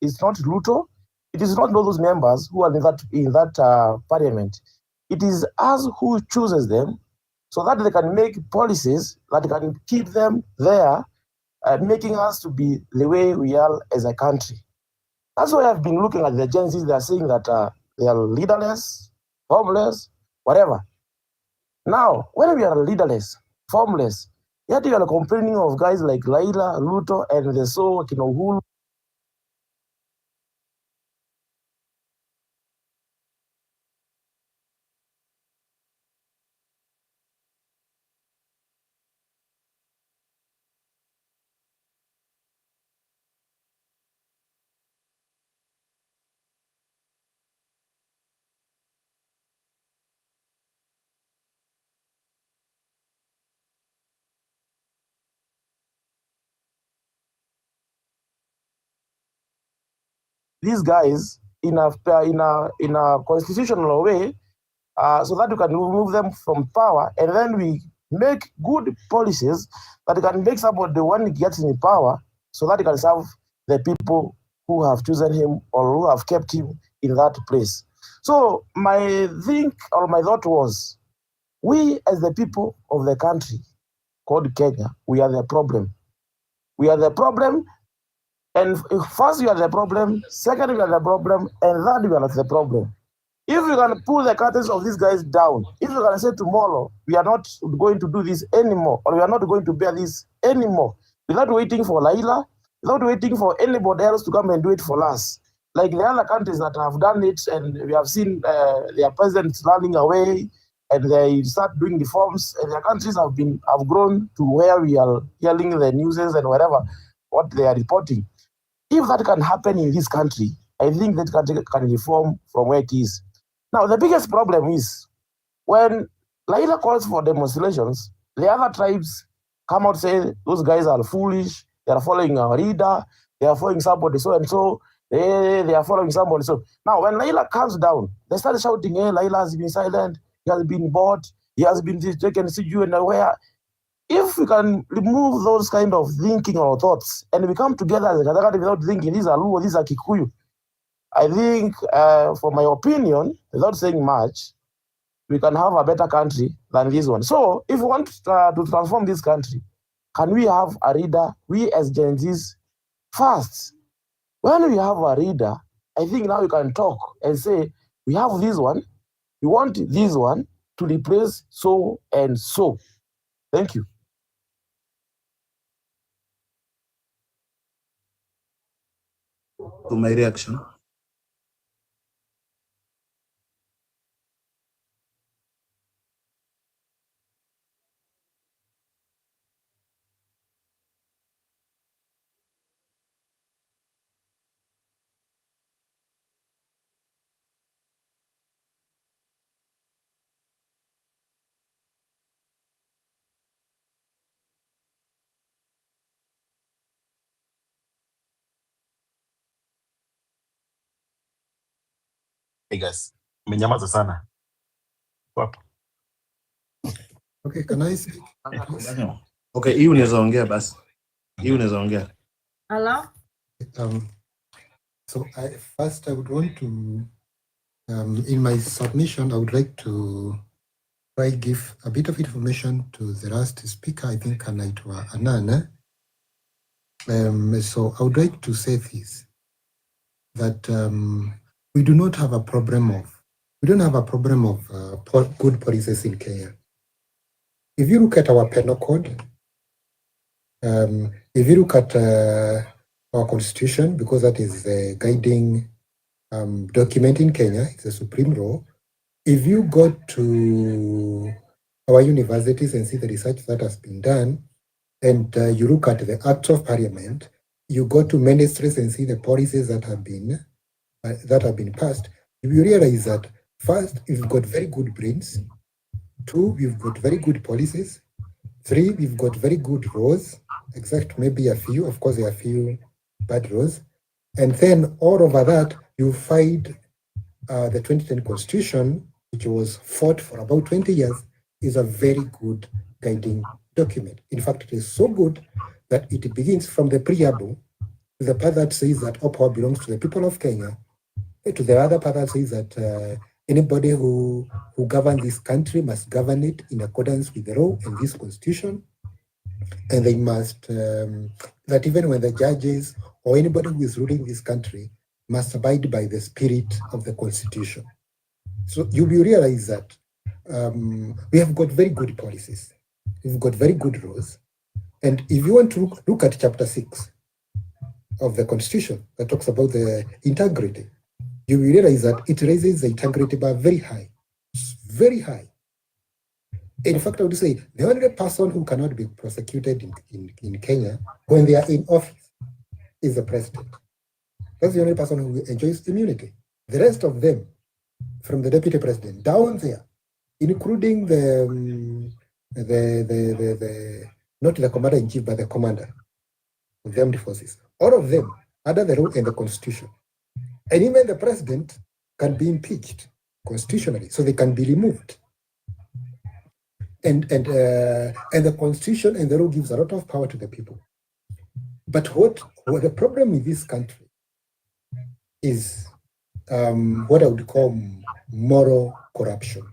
it's not Ruto, it is not all those members who are in that parliament. It is us who chooses them so that they can make policies that can keep them there, making us to be the way we are as a country. That's why I've been looking at the Gen Zs. They are saying that they are leaderless, formless, whatever. Now, when we are leaderless, formless, yet you are complaining of guys like Raila, Ruto, and the so Kinohulu. These guys in a constitutional way, so that we can remove them from power, and then we make good policies that can make somebody when he gets in power, so that he can serve the people who have chosen him or who have kept him in that place. So my thought was, we as the people of the country called Kenya, we are the problem. We are the problem. And first, you are the problem. Second, you are the problem. And third, you are not the problem. If you can pull the curtains of these guys down, if you can say tomorrow, we are not going to do this anymore, or we are not going to bear this anymore, without waiting for Raila, without waiting for anybody else to come and do it for us. Like the other countries that have done it, and we have seen their presidents running away, and they start doing reforms, and their countries have grown to where we are hearing the newses and whatever, what they are reporting. If that can happen in this country, I think that country can reform from where it is. Now, the biggest problem is when Raila calls for demonstrations, the other tribes come out and say, those guys are foolish, they are following our leader, they are following somebody so and so, they are following somebody so. Now, when Raila comes down, they start shouting, hey, Raila has been silent, he has been bought, he has been taken to see you and where. If we can remove those kind of thinking or thoughts and we come together as a Katakati without thinking, these are Luo, these are Kikuyu, I think, for my opinion, without saying much, we can have a better country than this one. So if we want to transform this country, can we have a leader, we as Gen Zs, first? When we have a leader, I think now we can talk and say, we have this one, we want this one to replace so and so. Thank you. To my reaction. Hey guys, mmenyamaza sana. Wapo. Okay, can I speak? Okay, hii unaweza ongea basi. Hii unaweza ongea. Hello? So first I would want to, in my submission, I would like to try give a bit of information to the last speaker, I think anaitwa Anana. So I would like to say this, that we do not have a problem of, good policies in Kenya. If you look at our penal code, if you look at our constitution, because that is the guiding document in Kenya, it's a supreme law. If you go to our universities and see the research that has been done, and you look at the Act of Parliament, you go to ministries and see the policies that have been passed, you realize that first, we've got very good brains. 2, we've got very good policies. 3, we've got very good laws, except maybe a few, of course, there are a few bad laws. And then all over that, you find the 2010 Constitution, which was fought for about 20 years, is a very good guiding document. In fact, it is so good that it begins from the preamble, the part that says that all power belongs to the people of Kenya, to the other part that says that anybody who governs this country must govern it in accordance with the law and this constitution. And they must, that even when the judges or anybody who is ruling this country must abide by the spirit of the constitution. So you will realize that we have got very good policies. We've got very good laws. And if you want to look at chapter 6 of the constitution that talks about the integrity, you will realize that it raises the integrity bar very high, very high. In fact, I would say the only person who cannot be prosecuted in Kenya when they are in office is the president. That's the only person who enjoys immunity. The rest of them, from the deputy president down there, including not the commander in chief, but the commander of the armed forces, all of them under the law and the constitution. And even the president can be impeached constitutionally, so they can be removed. And the constitution and the law gives a lot of power to the people. But what the problem with this country is what I would call moral corruption.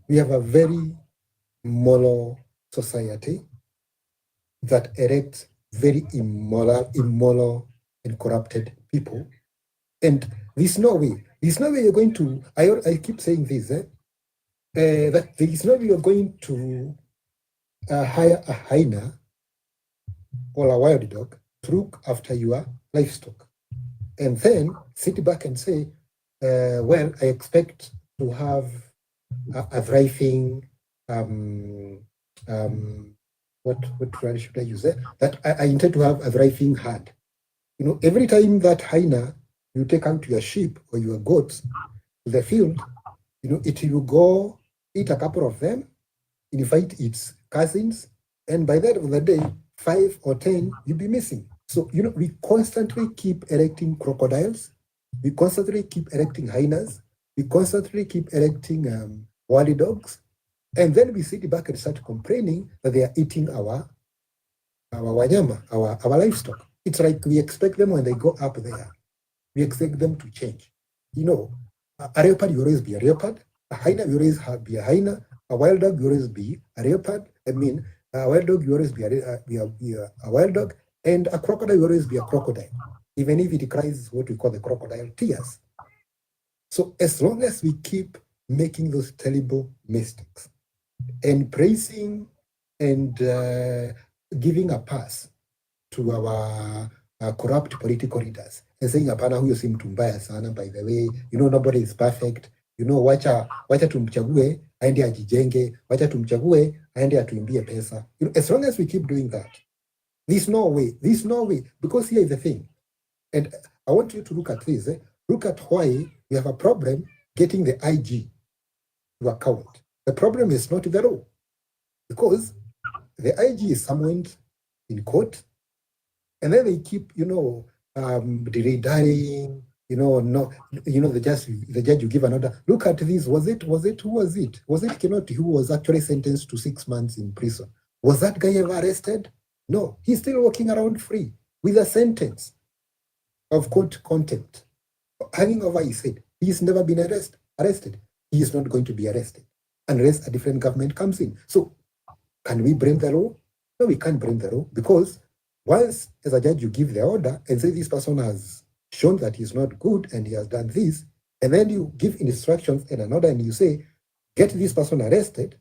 We have a very moral society that erects very immoral and corrupted people. And there's no way you're going to, I keep saying this, that there is no way you're going to hire a hyena or a wild dog to look after your livestock. And then sit back and say, well, I expect to have a thriving, what word should I use there? That I intend to have a thriving herd. You know, every time that hyena you take out your sheep or your goats to the field, you know, it will go eat a couple of them, invite its cousins, and by the end of the day, 5 or 10 you'll be missing. So, you know, we constantly keep erecting crocodiles, we constantly keep erecting hyenas, we constantly keep erecting wild dogs, and then we sit back and start complaining that they are eating our wanyama, our livestock. It's like we expect them when they go up there, we expect them to change. You know, a leopard will always be a leopard, a hyena will always be a hyena, a wild dog will always be a leopard. I mean, a wild dog will always be a wild dog, and a crocodile will always be a crocodile, even if it cries what we call the crocodile tears. So as long as we keep making those terrible mistakes and praising and giving a pass to our corrupt political leaders and saying, hapana, huyo si mtu mbaya sana, by the way, you know, nobody is perfect, you know, wacha tumchague aende ajijenge, wacha tumchague aende atuimbie pesa. You know, as long as we keep doing that, there's no way, because here is the thing, and I want you to look at this, look at why we have a problem getting the IG to account. The problem is not the law, because the IG is summoned in court, and then they keep, you know, delaying no, the judge, you give an order. Look at this. Who was it? Was it Kinoti who was actually sentenced to 6 months in prison? Was that guy ever arrested? No, he's still walking around free with a sentence of court contempt hanging over his head. He's never been arrested. He is not going to be arrested unless a different government comes in. So can we blame the law? No, we can't blame the law, because once as a judge you give the order and say this person has shown that he's not good and he has done this, and then you give instructions and an order and you say, get this person arrested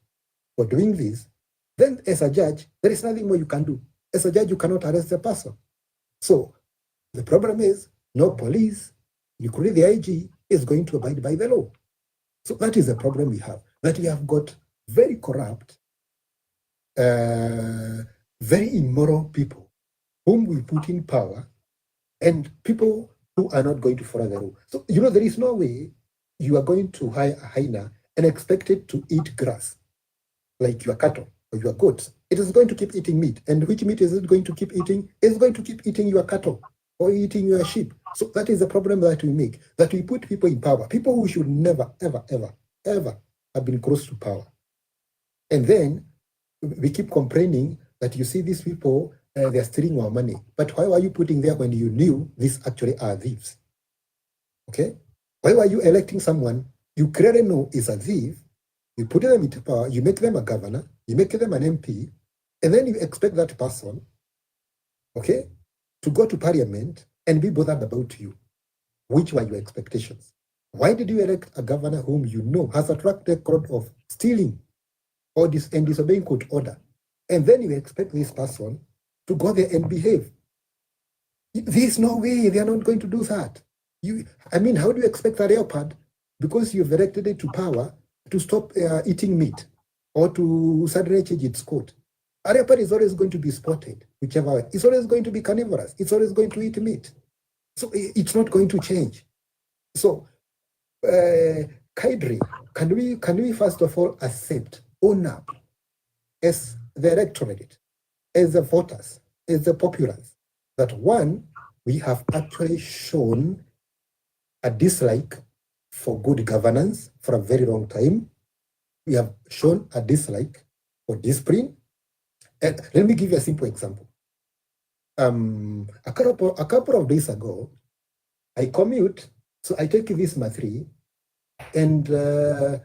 for doing this, then as a judge, there is nothing more you can do. As a judge, you cannot arrest the person. So the problem is no police, including the IG, is going to abide by the law. So that is the problem we have, that we have got very corrupt, very immoral people whom we put in power, and people who are not going to follow the law. So, there is no way you are going to hire a hyena and expect it to eat grass like your cattle or your goats. It is going to keep eating meat. And which meat is it going to keep eating? It's going to keep eating your cattle or eating your sheep. So that is the problem that we make, that we put people in power, people who should never, ever, ever, ever have been close to power. And then we keep complaining that you see these people, they're stealing our money. But why were you putting there when you knew these actually are thieves? Okay? Why were you electing someone you clearly know is a thief? You put them into power, you make them a governor, you make them an MP, and then you expect that person, okay, to go to parliament and be bothered about you. Which were your expectations? Why did you elect a governor whom you know has a track record of stealing or disobeying court order? And then you expect this person to go there and behave. There's no way they are not going to do that. How do you expect a leopard, because you've elected it to power, to stop eating meat or to suddenly change its coat? A leopard is always going to be spotted, whichever way. It's always going to be carnivorous. It's always going to eat meat. So it's not going to change. So, Kaidri, can we first of all accept, own up as the electorate, as the voters, as the populace, that one, we have actually shown a dislike for good governance for a very long time. We have shown a dislike for discipline. And let me give you a simple example. A couple of days ago, I commute, so I take this M3, and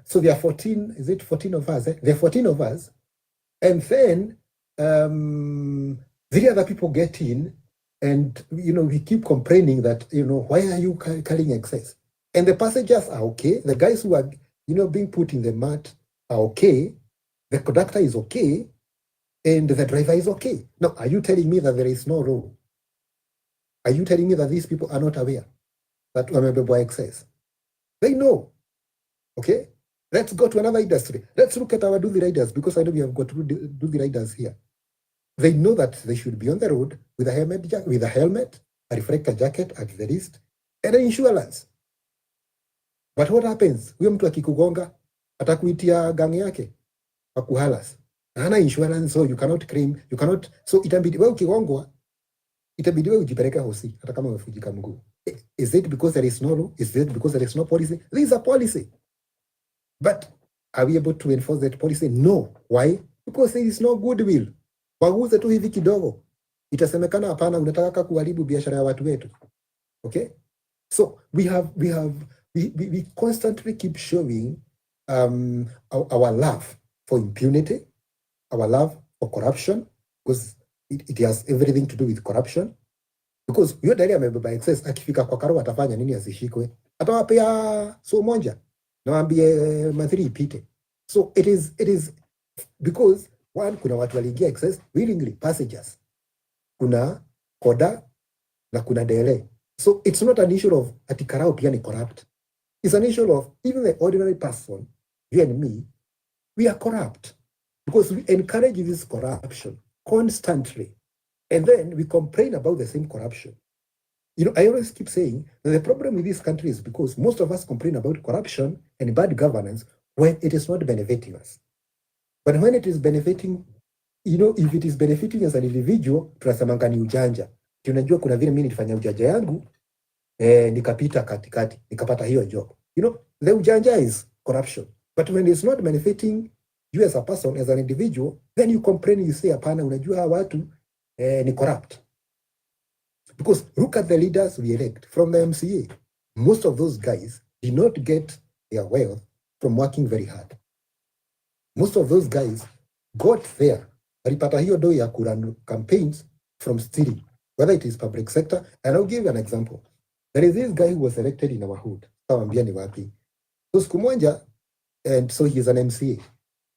so there are 14, is it 14 of us? There are 14 of us, and then 3 other people get in, and we keep complaining that why are you carrying excess? And the passengers are okay. The guys who are being put in the mat are okay. The conductor is okay, and the driver is okay. Now, are you telling me that there is no rule? Are you telling me that these people are not aware that Wamebebwa excess? They know. Okay? Let's go to another industry. Let's look at our do-the riders, because I know we have got do-the riders here. They know that they should be on the road with a helmet, a reflector jacket at the least, and an insurance. But what happens? Huyo mtu akikugonga, atakuitia gang yake, akuhalas. Hana insurance, so you cannot claim, so itabidi wewe ukigongwa, itabidi wewe ujipeleke hosi, hata kama umefujika mguu. Is it because there is no law? Is it because there is no policy? There is a policy. But are we able to enforce that policy? No. Why? Because there is no goodwill. Waguze tu hivi kidogo, itasemekana hapana, unataka kuharibu biashara ya watu wetu. Okay? So we constantly keep showing our love for impunity, our love for corruption, because it has everything to do with corruption. Because hiyo dalili amebeba excess, akifika kwa karo atafanya nini asishikwe? Atawapea so moja na waambie M3 ipite. So it is because one, kuna watu waliingia excess willingly, passengers, kuna koda na kuna delay. So it's not an issue of ati karao pia ni corrupt. It's an issue of even the ordinary person, you and me, we are corrupt because we encourage this corruption constantly. And then we complain about the same corruption. I always keep saying that the problem with this country is because most of us complain about corruption and bad governance when it is not benefiting us. But when it is benefiting, if it is benefiting as an individual, tunasemanga ni ujanja. Tunajua kuna vile mimi nilifanya ujanja yangu, nikapita katikati, nikapata hiyo job. You know, the ujanja is corruption. But when it's not benefiting you as a person, as an individual, then you complain, you say, hapana, unajua hawa watu ni corrupt. Because look at the leaders we elect from the MCA. Most of those guys did not get their wealth from working very hard. Most of those guys got there, walipata hiyo do ya kurun campaigns from stealing, whether it is public sector. And I'll give you an example. There is this guy who was elected in our hood. Tawambia ni wapi. So siku moja, and so he is an MCA.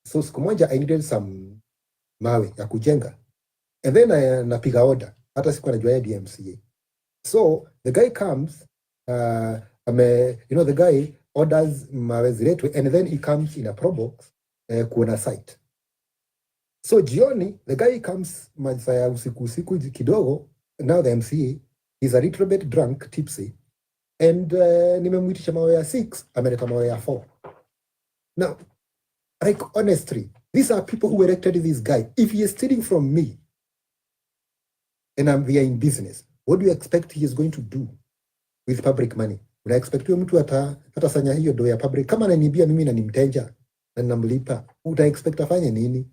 So siku moja I needed some mawe ya kujenga. And then napiga order. Hata siku anajua yeye ndiye MCA. So the guy comes, the guy orders mawe ziletwe, and then he comes in a pro box kuona site. So jioni, the guy comes masaa ya usiku kidogo, now the MCA, he's a little bit drunk, tipsy, and nimemwitisha mawe ya 6, ameleta mawe ya 4. Now, like honestly, these are people who elected this guy. If he is stealing from me, and we are in business, what do you expect he is going to do with public money? Una expect huyo mtu atasanya hiyo do ya public? Kama ananibia mimi na nimtenja na namlipa, uta expect afanye nini?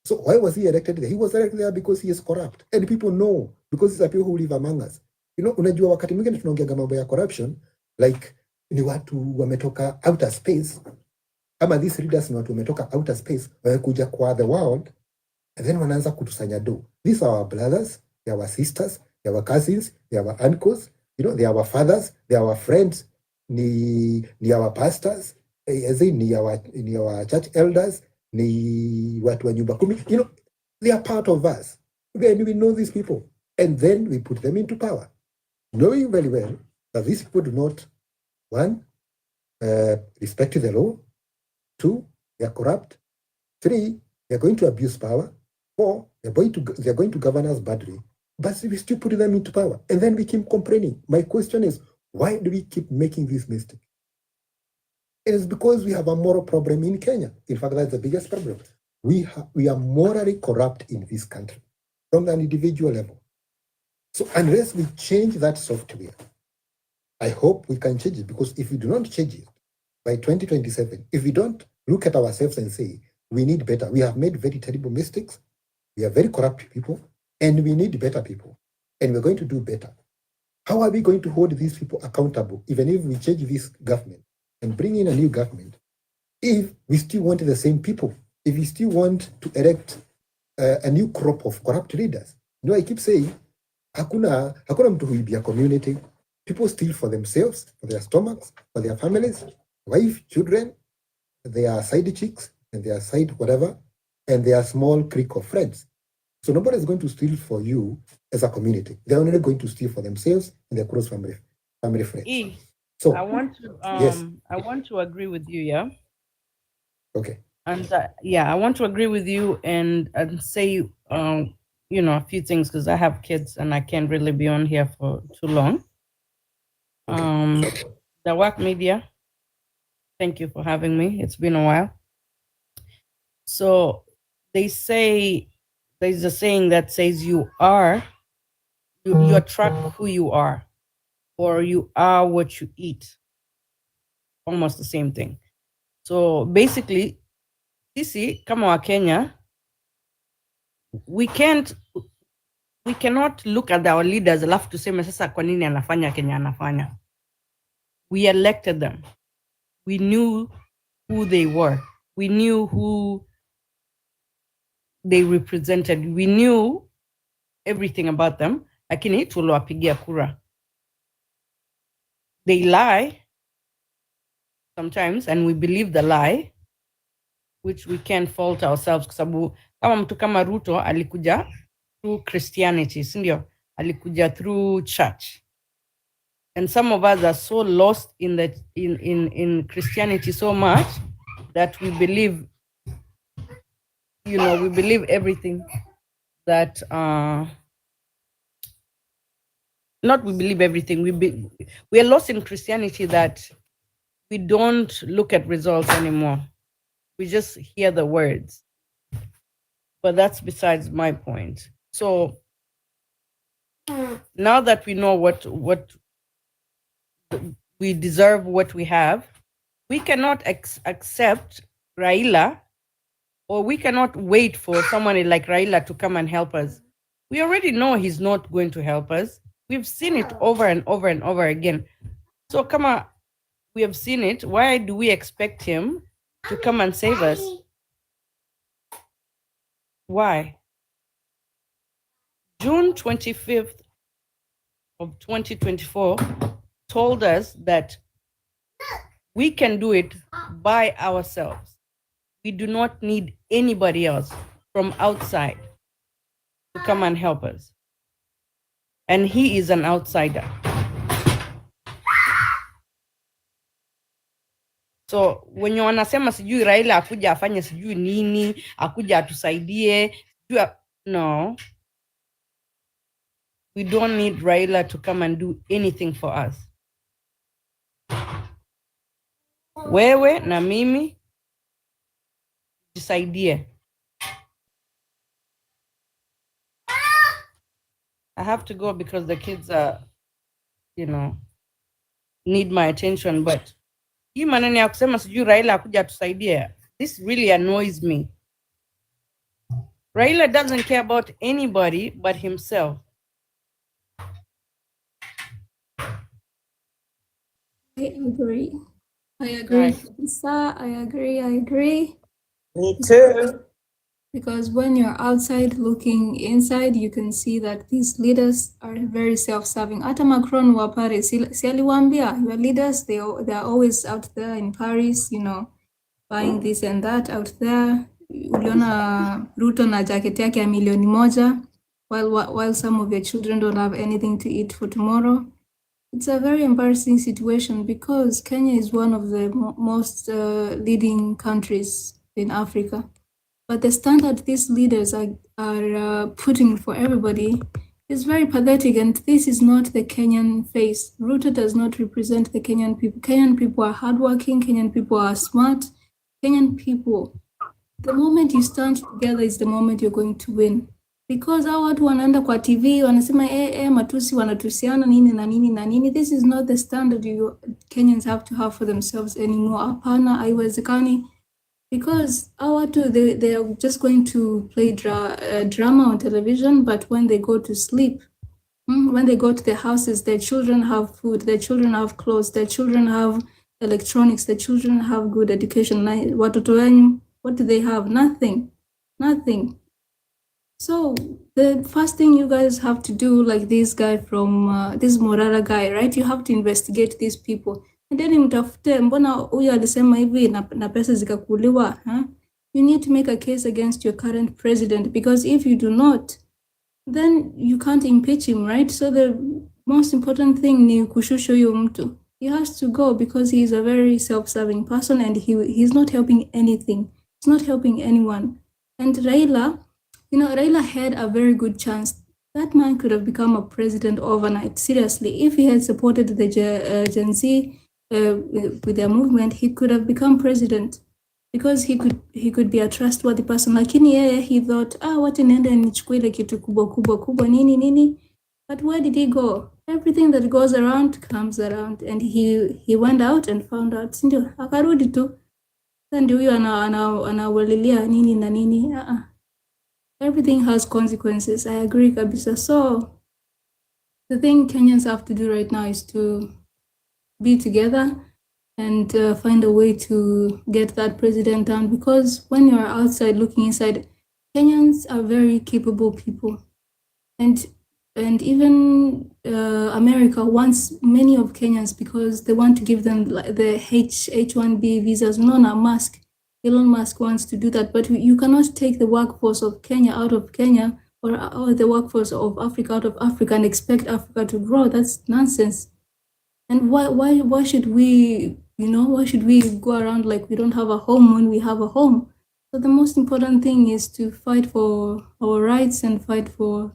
So why was he elected there? He was elected there because he is corrupt. And people know, because these are people who live among us. You know, unajua wakati mwingine tunaongea mambo ya corruption, like ni watu wametoka outer space, ama these leaders ni watu wametoka outer space, wamekuja kwa the world, and then wanaanza kutusanya do. These are our brothers, they are our sisters, they are our cousins, they are our uncles, you know, they are our fathers, they are our friends, ni our pastors, ni our church elders, ni watu wa nyumba kumi. You know, they are part of us. Then we know these people, and then we put them into power, knowing very well that these people do not, one, respect the law, 2, they are corrupt, 3, they are going to abuse power, 4, they are going to govern us badly, but we still put them into power, and then we keep complaining. My question is, why do we keep making this mistake? It is because we have a moral problem in Kenya. In fact, that's the biggest problem. We are morally corrupt in this country from an individual level. So unless we change that software, I hope we can change it, because if we do not change it by 2027, if we don't look at ourselves and say, we need better, we have made very terrible mistakes, we are very corrupt people, and we need better people, and we're going to do better. How are we going to hold these people accountable, even if we change this government and bring in a new government, if we still want the same people, if we still want to elect a new crop of corrupt leaders? You know, I keep saying, hakuna mtu huibia community. People steal for themselves, for their stomachs, for their families, wife, children, their side chicks, and their side whatever, and their small clique of friends. So nobody is going to steal for you as a community. They're only going to steal for themselves and their close family friends. So I want to yes. I want to agree with you, yeah. Okay. And I want to agree with you and say a few things, because I have kids and I can't really be on here for too long. The work media, thank you for having me. It's been a while. So they say, there's a saying that says you attract who you are, or you are what you eat. Almost the same thing. So basically, sisi kama wa Kenya, we cannot look at our leaders alafu tuseme sasa kwa nini anafanya Kenya anafanya. We elected them. We knew who they were. We knew who they represented. We knew everything about them. Lakini tuliwapigia kura. They lie sometimes, and we believe the lie, which we can't fault ourselves, kwa sababu kama mtu kama Ruto alikuja through Christianity, sindio? Alikuja through church. And some of us are so lost in Christianity so much that we believe, we believe everything that not we believe everything. We are lost in Christianity that we don't look at results anymore. We just hear the words. But that's besides my point. So now that we know what we deserve what we have. We cannot accept Raila, or we cannot wait for someone like Raila to come and help us. We already know he's not going to help us. We've seen it over and over and over again. So come on, we have seen it. Why do we expect him to come and save us? Why? June 25th of 2024 told us that we can do it by ourselves. We do not need anybody else from outside to come and help us. And he is an outsider. So wenye wanasema sijui Raila akuja afanye sijui nini, akuja atusaidie, no. We don't need Raila to come and do anything for us. Wewe na mimi tusaidie. I have to go because the kids are, need my attention, but hii maneno ya kusema sijui Raila akuja atusaidie, this really annoys me. Raila doesn't care about anybody but himself. I agree. Sir, I agree. Me too. Because when you're outside looking inside, you can see that these leaders are very self-serving. Hata Macron wa Paris, si aliwaambia, your leaders, they are always out there in Paris, buying this and that out there. Uliona Ruto na jacket yake ya milioni moja, while some of your children don't have anything to eat for tomorrow. It's a very embarrassing situation because Kenya is one of the most leading countries in Africa. But the standard these leaders are putting for everybody is very pathetic, and this is not the Kenyan face. Ruto does not represent the Kenyan people. Kenyan people are hardworking, Kenyan people are smart. Kenyan people, the moment you stand together is the moment you're going to win. Because hao watu wanaenda kwa TV wanasema matusi wanatusiana nini na nini na nini. This is not the standard Kenyans have to have for themselves anymore. Hapana, haiwezekani. Because our two, they are just going to play drama on television, but when they go to sleep, when they go to their houses, their children have food, their children have clothes, their children have electronics, their children have good education. What do they have? Nothing. So the first thing you guys have to do, like this guy from, this Morara guy, right? You have to investigate these people. And then mtafute mbona huyu alisema hivi na pesa zikakuliwa, huh? You need to make a case against your current president, because if you do not, then you can't impeach him, right? So the most important thing ni kushusha huyo mtu. He has to go because he is a very self-serving person and he's not helping anything. He's not helping anyone. And Raila, Raila had a very good chance. That man could have become a president overnight. Seriously, if he had supported the Gen Z with their movement, he could have become president because he could be a trustworthy person. Lakini yeye, he thought, wacha niende nichukue ile kitu kubwa nini. But where did he go? Everything that goes around comes around, and he went out and found out, sindio, akarudi tu. Ndio huyo anawalilia nini na nini. Everything has consequences. I agree kabisa. So the thing Kenyans have to do right now is to be together and find a way to get that president down, because when you're outside looking inside, Kenyans are very capable people, and even America wants many of Kenyans because they want to give them the H1B visas. Elon Musk wants to do that, but you cannot take the workforce of Kenya out of Kenya, or the workforce of Africa out of Africa, and expect Africa to grow. That's nonsense. And why should we, why should we go around like we don't have a home when we have a home? So the most important thing is to fight for our rights and fight for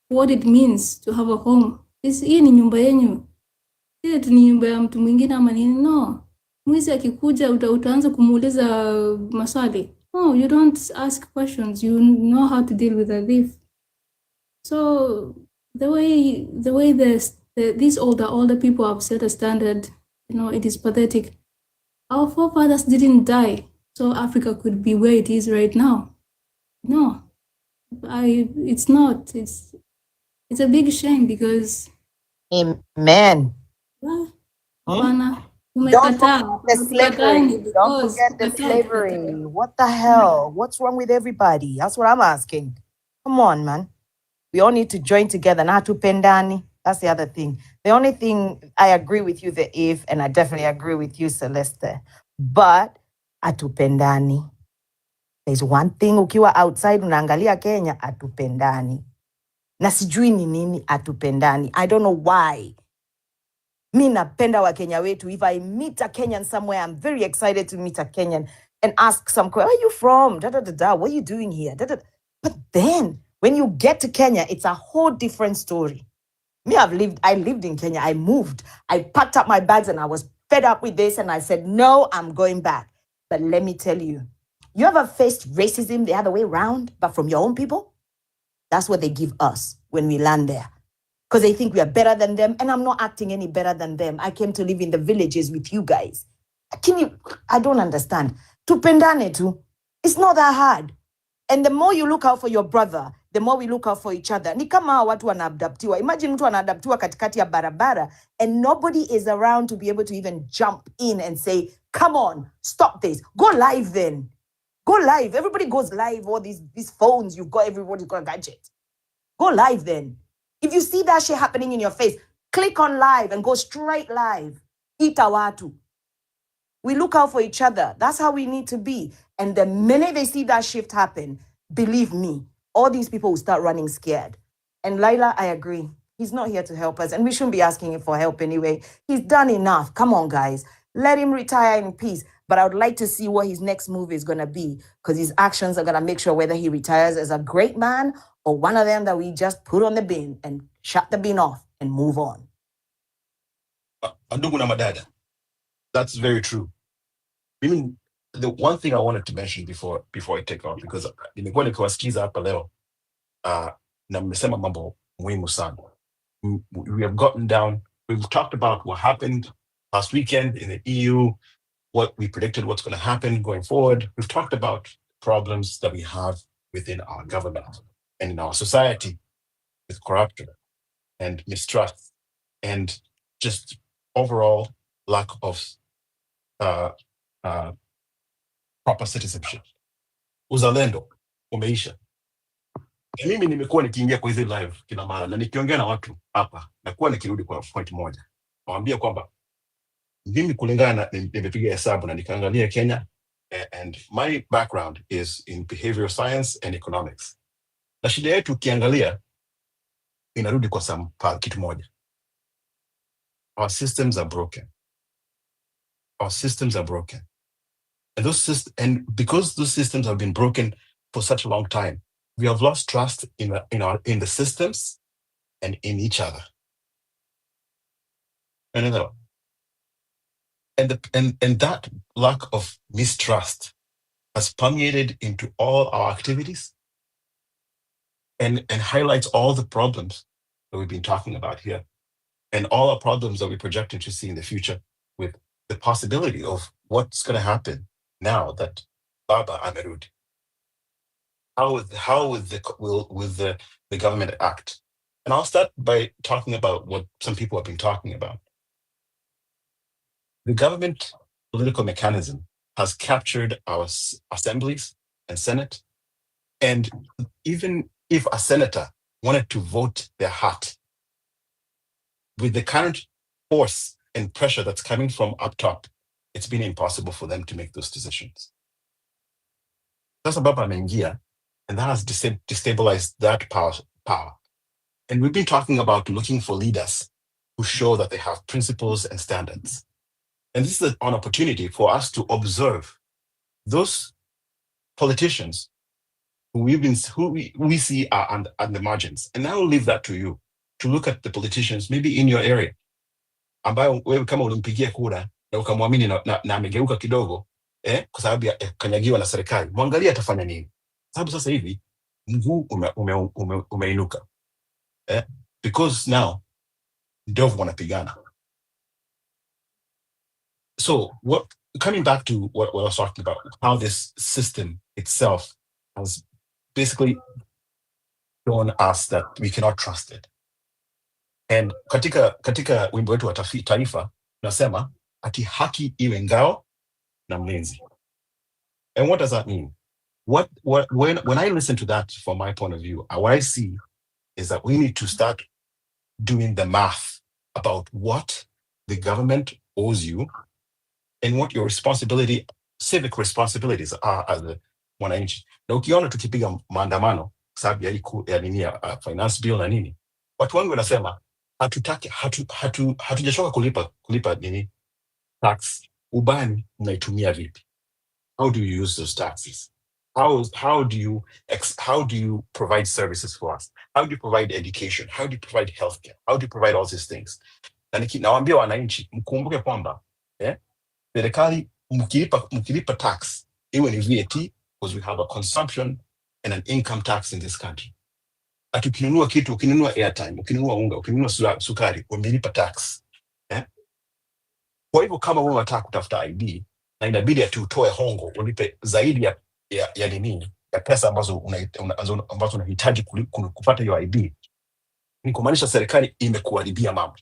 what it means to have a home. Hii ni nyumba yenyu. Ile tu ni nyumba ya mtu mwingine ama nini? No. Mwizi akikuja utaanza kumuuliza maswali. No, you don't ask questions. You know how to deal with a thief. So the way these older people have set a standard, it is pathetic. Our forefathers didn't die, so Africa could be where it is right now. No, it's not. It's a big shame because. Amen. Hapana. Don't forget the slavery. Don't Because forget the slavery. What the hell? What's wrong with everybody? That's what I'm asking. Come on, man. We all need to join together. Not to pendani. That's the other thing. The only thing I agree with you, the if, and I definitely agree with you, Celeste. But atupendani. There's one thing ukiwa outside unaangalia Kenya, atupendani. Na sijui ni nini atupendani. I don't know why. Mi napenda wa Kenya wetu. If I meet a Kenyan somewhere, I'm very excited to meet a Kenyan and ask some question. Where are you from? Da, da, da, da. What are you doing here? Da, da. But then when you get to Kenya, it's a whole different story. I lived in Kenya. I moved. I packed up my bags and I was fed up with this. And I said, no, I'm going back. But let me tell you, you ever faced racism the other way around, but from your own people? That's what they give us when we land there. Because they think we are better than them. And I'm not acting any better than them. I came to live in the villages with you guys. I don't understand. Tupendane tu. It's not that hard. And the more you look out for your brother, the more we look out for each other. Ni kama watu wanaadaptiwa. Imagine mtu anaadaptiwa katikati ya barabara and nobody is around to be able to even jump in and say, come on, stop this. Go live then. Go live. Everybody goes live. All these phones, you've got, everybody's got a gadget. Go live then. If you see that shit happening in your face, click on live and go straight live. Ita watu. We look out for each other. That's how we need to be. And the minute they see that shift happen, believe me, all these people will start running scared. And Raila, I agree. He's not here to help us. And we shouldn't be asking him for help anyway. He's done enough. Come on, guys. Let him retire in peace. But I would like to see what his next move is going to be, because his actions are going to make sure whether he retires as a great man or one of them that we just put on the bin and shut the bin off and move on. Ndugu na madada, that's very true. I mean, the one thing I wanted to mention before I take off, because nimekuwa nikiwasikiza hapa leo na mmesema mambo muhimu sana. We have gotten down, we've talked about what happened last weekend in the EU, what we predicted what's going to happen going forward. We've talked about problems that we have within our government and in our society with corruption and mistrust and just overall lack of proper citizenship. Uzalendo umeisha. Mimi nimekuwa nikiingia kwa hizi live kila mara na nikiongea na watu hapa na kuwa nikirudi kwa point moja. Nawaambia kwamba mimi kulingana na nimepiga hesabu na nikaangalia Kenya, and my background is in behavioral science and economics. Na shida yetu ukiangalia inarudi kwa kitu moja. Our systems are broken. Our systems are broken. And because those systems have been broken for such a long time, we have lost trust in the systems and in each other. And that lack of mistrust has permeated into all our activities and highlights all the problems that we've been talking about here, and all our problems that we're projecting to see in the future, with the possibility of what's going to happen now that Baba amerudi. How will the government act? And I'll start by talking about what some people have been talking about. The government political mechanism has captured our assemblies and Senate. And even if a senator wanted to vote their heart, with the current force and pressure that's coming from up top, it's been impossible for them to make those decisions. Sasa Baba ameingia, and that has destabilized that power. And we've been talking about looking for leaders who show that they have principles and standards. And this is an opportunity for us to observe those politicians who we see are on the margins. And I will leave that to you, to look at the politicians maybe in your area, ambayo wewe kama ulimpigia kura na ukamwamini na amegeuka kidogo kwa sababu ya kanyagiwa na serikali, mwangalia atafanya nini. Sababu sasa hivi mguu umeinuka. because now ndio wanapigana. So coming back to what I was talking about, how this system itself has basically shown us that we cannot trust it. And katika wimbo wetu wa taifa nasema ati haki iwe ngao na mlinzi. And what does that mean? When I listen to that from my point of view, what I see is that we need to start doing the math about what the government owes you and what your civic responsibilities are as a mwananchi. Na ukiona tukipiga maandamano sababu ya nini ya finance bill na nini, watu wengi wanasema hatujachoka kulipa nini tax. Ubani mnaitumia vipi? How do you use those taxes? How do you provide services for us? How do you provide education? How do you provide healthcare? How do you provide all these things? Na nawaambia wananchi mkumbuke kwamba serikali mkilipa tax iwe ni VAT, because we have a consumption and an income tax in this country. Ati ukinunua kitu, ukinunua airtime, ukinunua unga, ukinunua sukari, umelipa tax. Kwa hivyo kama wewe unataka kutafuta ID na inabidi ati utoe hongo, ulipe zaidi ya nini ya pesa ambazo unahitaji kupata hiyo ID, ni kumaanisha serikali imekuharibia mambo.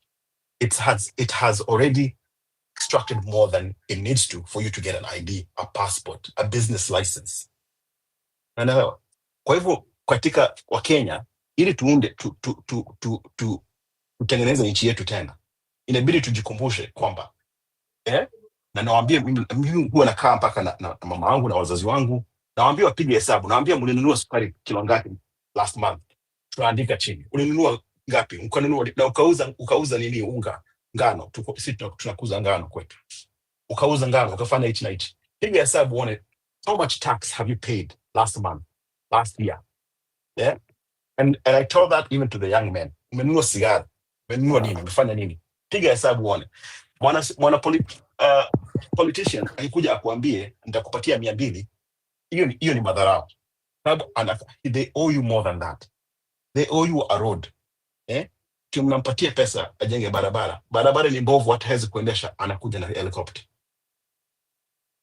It has already extracted more than it needs to for you to get an ID, a passport, a business license. Unaelewa? Kwa hivyo katika wa Kenya, ili tutengeneze nchi yetu tena, inabidi tujikumbushe kwamba na nawaambia mimi huwa nakaa mpaka na mama wangu na wazazi wangu, nawaambia wapige hesabu, nawaambia mlinunua sukari kilo ngapi last month, tunaandika chini ulinunua ngapi, ukanunua na ukauza nini, unga, ngano, sisi tunakuza ngano kwetu, ukauza ngano, ukafanya hichi na hichi, piga hesabu uone how much tax have you paid last month, last year. And I told that even to the young men, umenunua sigara, umenunua nini, umefanya nini, piga hesabu uone. Politician alikuja akuambie nitakupatia 200, hiyo ni madharau. They owe you more than that. They owe you a road. Mnampatia pesa ajenge barabara ni mbovu, hata hawezi kuendesha, anakuja na helicopter.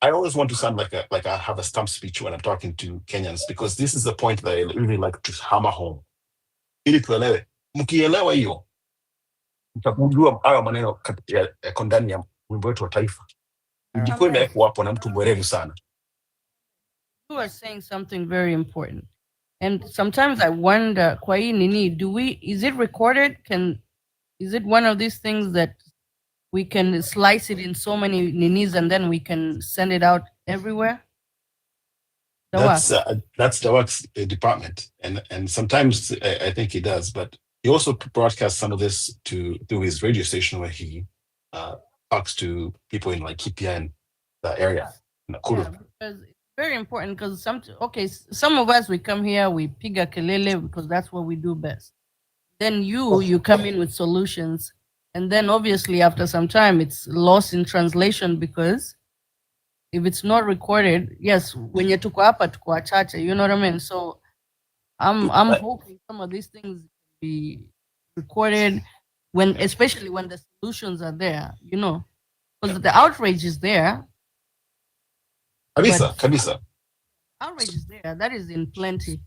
I always want to sound like I have a stump speech when I'm talking to Kenyans, because this is the point that I really like to hammer home. Ili tuelewe, mkielewa hiyo mtakujua hayo maneno yako ndani ya wimbo wetu wa taifa. Ndiko imewekwa hapo na mtu mwerevu sana. You are saying something very important. And sometimes I wonder, kwa hii nini, is it recorded? Is it one of these things that we can slice it in so many ninis and then we can send it out everywhere? That's the works department, and sometimes I think he does, but he also broadcasts some of this through his radio station where he talks to people in like Kipia and the area. Yeah, because it's very important, because some of us, we come here, we piga kelele because that's what we do best. Then you come in with solutions, and then obviously after some time it's lost in translation, because if it's not recorded, yes, when you tuko hapa tuko wachache, you know what I mean? So I'm hoping some of these things be recorded, especially when the solutions are there, you know, because the outrage is there. Kabisa. Outrage is there. That is in plenty.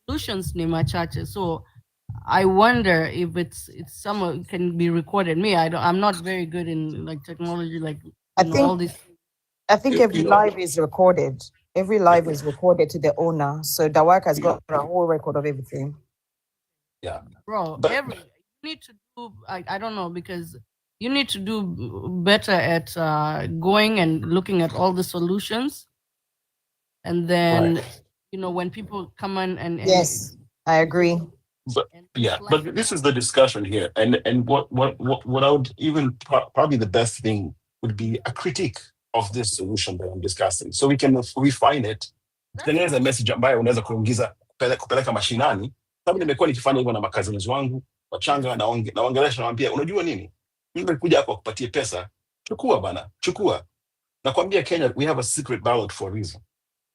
Solutions ni machache. So I wonder if it's some can be recorded. I'm not very good in like technology, like all this. I think every live is recorded. Every live is recorded to the owner. So Dawak has got a whole record of everything. Yeah. Bro, you need to do, I don't know, because you need to do better at going and looking at all the solutions. And then, when people come in and yes, I agree. But this is the discussion here. And what I would even probably the best thing would be a critique of this solution that I'm discussing, so we can refine it. Tengeneza message ambayo unaweza kuingiza kupeleka mashinani. Sababu nimekuwa nikifanya hivyo na makazini wangu wachanga, na waongelesha, naambia unajua nini, mimi kuja hapa kupatie pesa, chukua. Nakwambia Kenya, we have a secret ballot for a reason,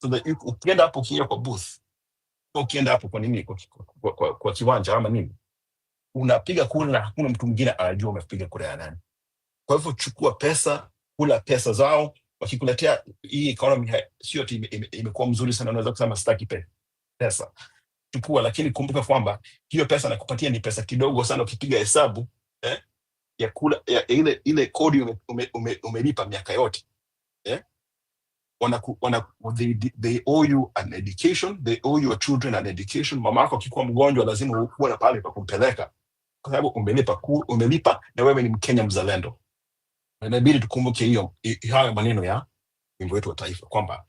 so that ukienda hapo kwa booth, ukienda hapo kwa nini kwa kiwanja ama nini, unapiga kura na hakuna mtu mwingine anajua umepiga kura ya nani. Kwa hivyo chukua pesa, kula pesa zao. Wakikuletea hii economy sio ati imekuwa mzuri sana, unaweza kusema sitaki pesa. Chukua, lakini kumbuka kwamba hiyo pesa nakupatia ni pesa kidogo sana ukipiga hesabu ya kula ya ile kodi umelipa miaka yote. They owe you an education, they owe your children an education. Mama yako akikuwa mgonjwa lazima ukuwe na pale pa kumpeleka, kwa sababu umelipa na wewe ni Mkenya mzalendo. Na inabidi tukumbuke hiyo maneno ya wimbo wetu wa taifa kwamba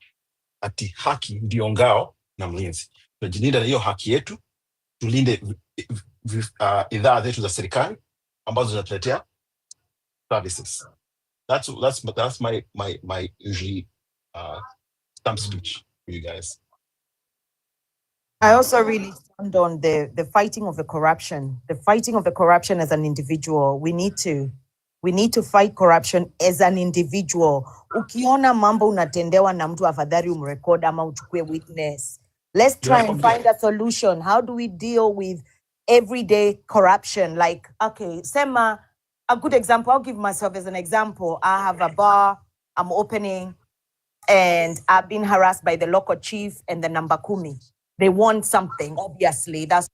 ati haki ndio ngao na mlinzi. Tujilinda na hiyo haki yetu, tulinde idhaa zetu za serikali ambazo zinatuletea services. That's my usually stump speech for you guys. I also really stand on the fighting of the corruption. The fighting of the corruption as an individual. We need to fight corruption as an individual. Ukiona mambo unatendewa na mtu, afadhali umrecord ama uchukue witness. Let's try and find a solution. How do we deal with everyday corruption? Like, okay, sema, a good example, I'll give myself as an example. I have a bar I'm opening and I've been harassed by the local chief and the number kumi. They want something, obviously. That's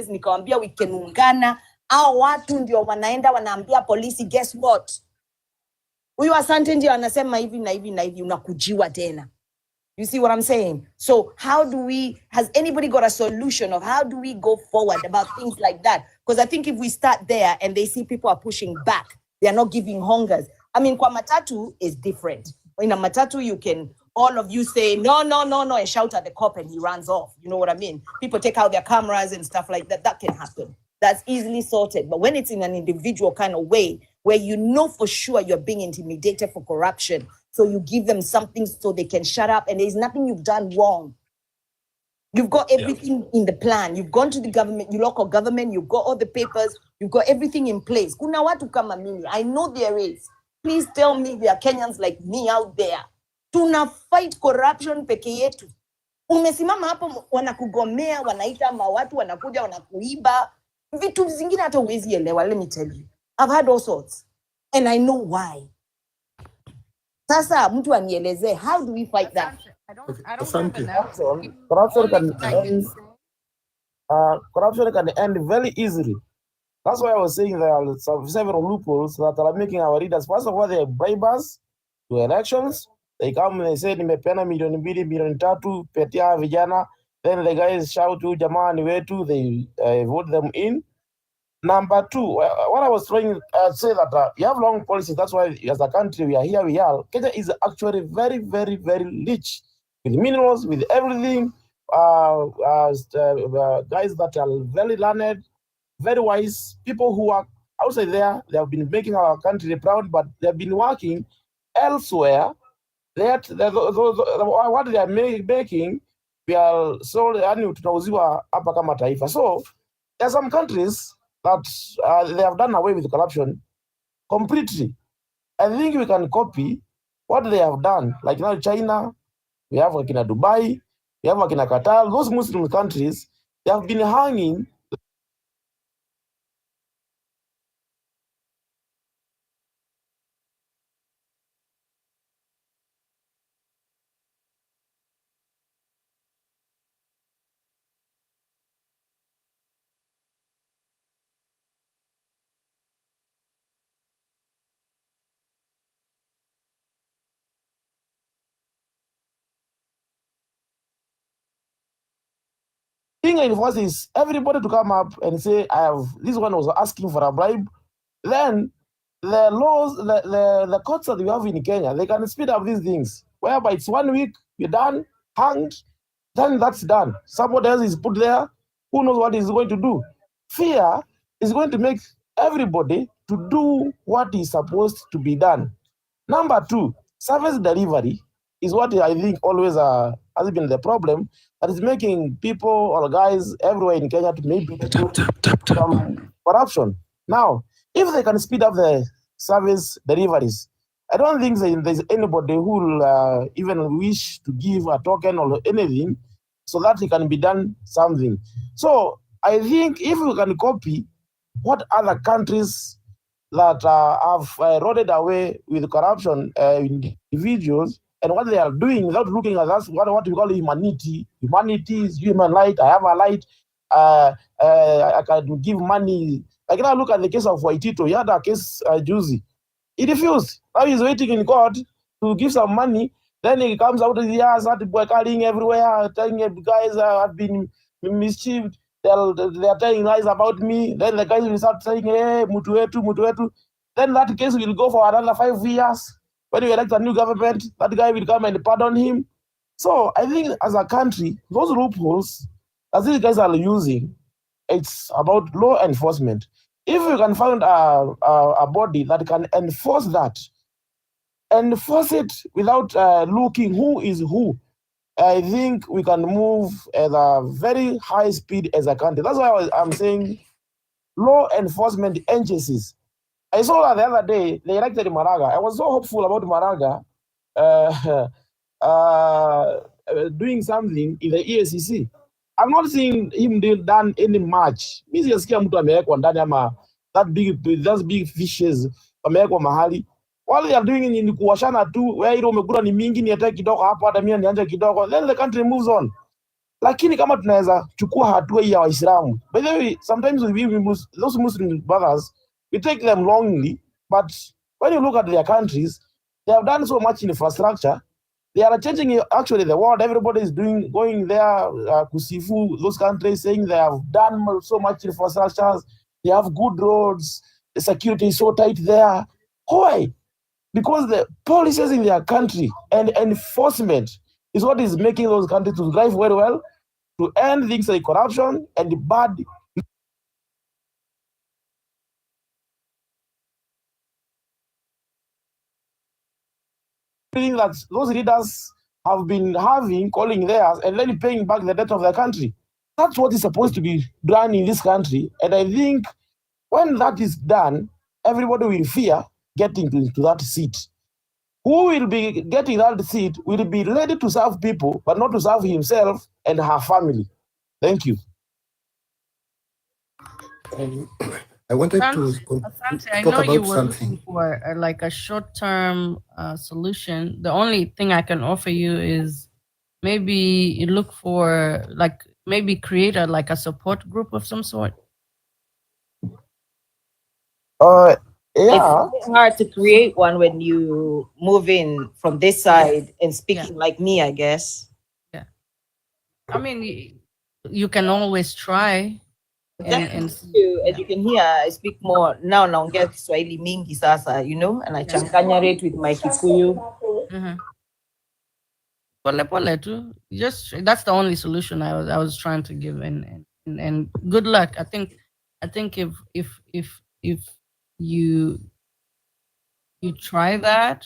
nikawambia wikeungana au watu ndio wanaenda wanaambia polisi, guess what, huyu Asante ndio anasema hivi na hivi na hivi, unakujiwa tena. You see what I'm saying? So has anybody got a solution of how do we go forward about things like that? Because I think if we start there and they see people are pushing back, they are not giving hongers. I mean, kwa matatu is different. In a matatu, you can, all of you say, no, and shout at the cop and he runs off. You know what I mean? People take out their cameras and stuff like that. That can happen. That's easily sorted. But when it's in an individual kind of way, where you know for sure you're being intimidated for corruption, so you give them something so they can shut up, and there's nothing you've done wrong. You've got everything in the plan. You've gone to the government, your local government, you've got all the papers, you've got everything in place. Kuna watu kama mimi. I know there is. Please tell me there are Kenyans like me out there. Tuna fight corruption peke yetu. Umesimama hapo wanakugomea, wanaita watu wanakuja wanakuiba. Vitu zingine hata uwezi elewa. Let me tell you. I've had all sorts. And I know why. Sasa mtu anieleze, how do we fight that? I don't have an answer. Corruption can end very easily. That's why I was saying there are several loopholes that are making our leaders, first of all, they bribe us to elections. They come and they say, nimepena milioni 2, milioni 3, petia vijana. Then the guys shout to jamani wetu, they vote them in. Number 2, what I was trying to say that you have long policies. That's why as a country we are here, we are. Kenya is actually very, very, very rich with minerals, with everything. Guys that are very learned, very wise, people who are outside there, they have been making our country proud, but they have been working elsewhere. What they are making, we are sold tunauziwa hapa kama taifa. So there are some countries that they have done away with corruption completely. I think we can copy what they have done. Like now China, we have like in Dubai, we have like in Qatar, those Muslim countries, they have been hanging. Thing in first is everybody to come up and say, this one was asking for a bribe. Then the laws, the courts that we have in Kenya, they can speed up these things, whereby it's 1 week, you're done, hanged, then that's done. Somebody else is put there, who knows what he's going to do. Fear is going to make everybody to do what is supposed to be done. Number two, service delivery is what I think always has been the problem that is making people or guys everywhere in Kenya to maybe some corruption. Now, if they can speed up the service deliveries, I don't think there's anybody who will even wish to give a token or anything so that it can be done something. So I think if we can copy what other countries that have rotted away with corruption individuals and what they are doing without looking at us, what we call humanity. Humanity is human light. I have a light. I can give money. Like now, look at the case of Waitito. He had a case juicy. He refused. Now he's waiting in court to give some money. Then he comes out of the ass, started boycotting everywhere, telling guys have been mischieved. They are telling lies about me. Then the guys will start saying, hey, mutu wetu. Then that case will go for another 5 years. When we elect a new government, that guy will come and pardon him. So I think as a country, those loopholes, as these guys are using, it's about law enforcement. If we can find a body that can enforce that, enforce it without looking who is who, I think we can move at a very high speed as a country. That's why I'm saying law enforcement agencies. I saw that the other day, they elected Maraga. I was so hopeful about Maraga doing something in the EACC. I'm not seeing him done any much. Mimi sijasikia mtu amewekwa ndani ama those big fishes wamewekwa mahali. All they are doing ni kuwashana tu, wewe ile umekula ni mingi ni hata kidogo hapo, hata mimi nianje kidogo, then the country moves on. Lakini kama tunaweza chukua hatua hii ya Waislamu, by the way, sometimes those Muslim brothers, we take them wrongly, but when you look at their countries, they have done so much infrastructure. They are changing actually the world. Everybody is going there, kusifu those countries, saying they have done so much infrastructure. They have good roads. The security is so tight there. Why? Because the policies in their country and enforcement is what is making those countries to drive very well, to end things like corruption and the bad. That those leaders have been calling theirs and then paying back the debt of their country. That's what is supposed to be done in this country. And I think when that is done, everybody will fear getting into that seat. Who will be getting that seat will be ready to serve people, but not to serve himself and her family. Thank you. I wanted to Asante, I talk know you about were something. looking for like a short-term solution. The only thing I can offer you is maybe you look for maybe create a support group of some sort. Yeah. It's hard to create one when you move in from this side and speaking like me, I guess. Yeah. I mean, you can always try. And as you can hear, I speak more now. Naongea Kiswahili mingi sasa, you know, and I changanya it with my Kikuyu. Pole tu. Just that's the only solution I was trying to give, and good luck. I think if you try that,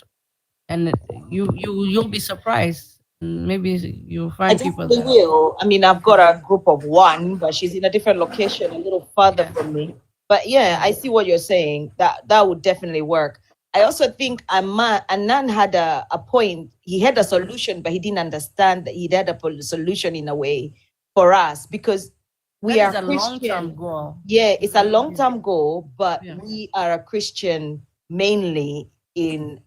and you'll be surprised. Maybe you'll find people that will. I mean, I've got a group of one, but she's in a different location, a little further from me. But yeah, I see what you're saying. That would definitely work. I also think Anan had a point. He had a solution, but he didn't understand that he had a solution in a way for us, because we are a Christian. long-term goal. Yeah, it's a long-term goal, but we are a Christian mainly in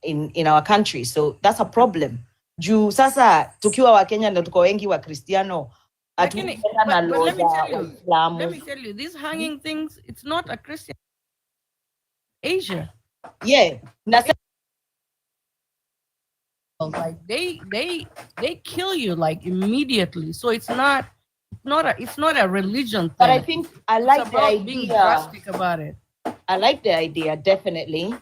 our country. So that's a problem. Juu sasa tukiwa wa Kenya ndo tuko wengi wa Kristiano. Let me tell you, these hanging things, it's not a Christian Asia. Yeah. Like they kill you like immediately. So it's not a religion thing. But I think I like the idea. Being drastic about it. I like the idea, definitely.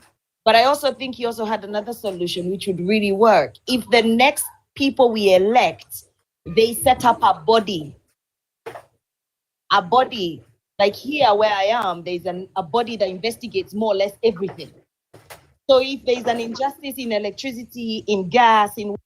But I also think he also had another solution which would really work. If the next people we elect, they set up a body like here where I am, there's a body that investigates more or less everything. So if there's an injustice in electricity, in gas, in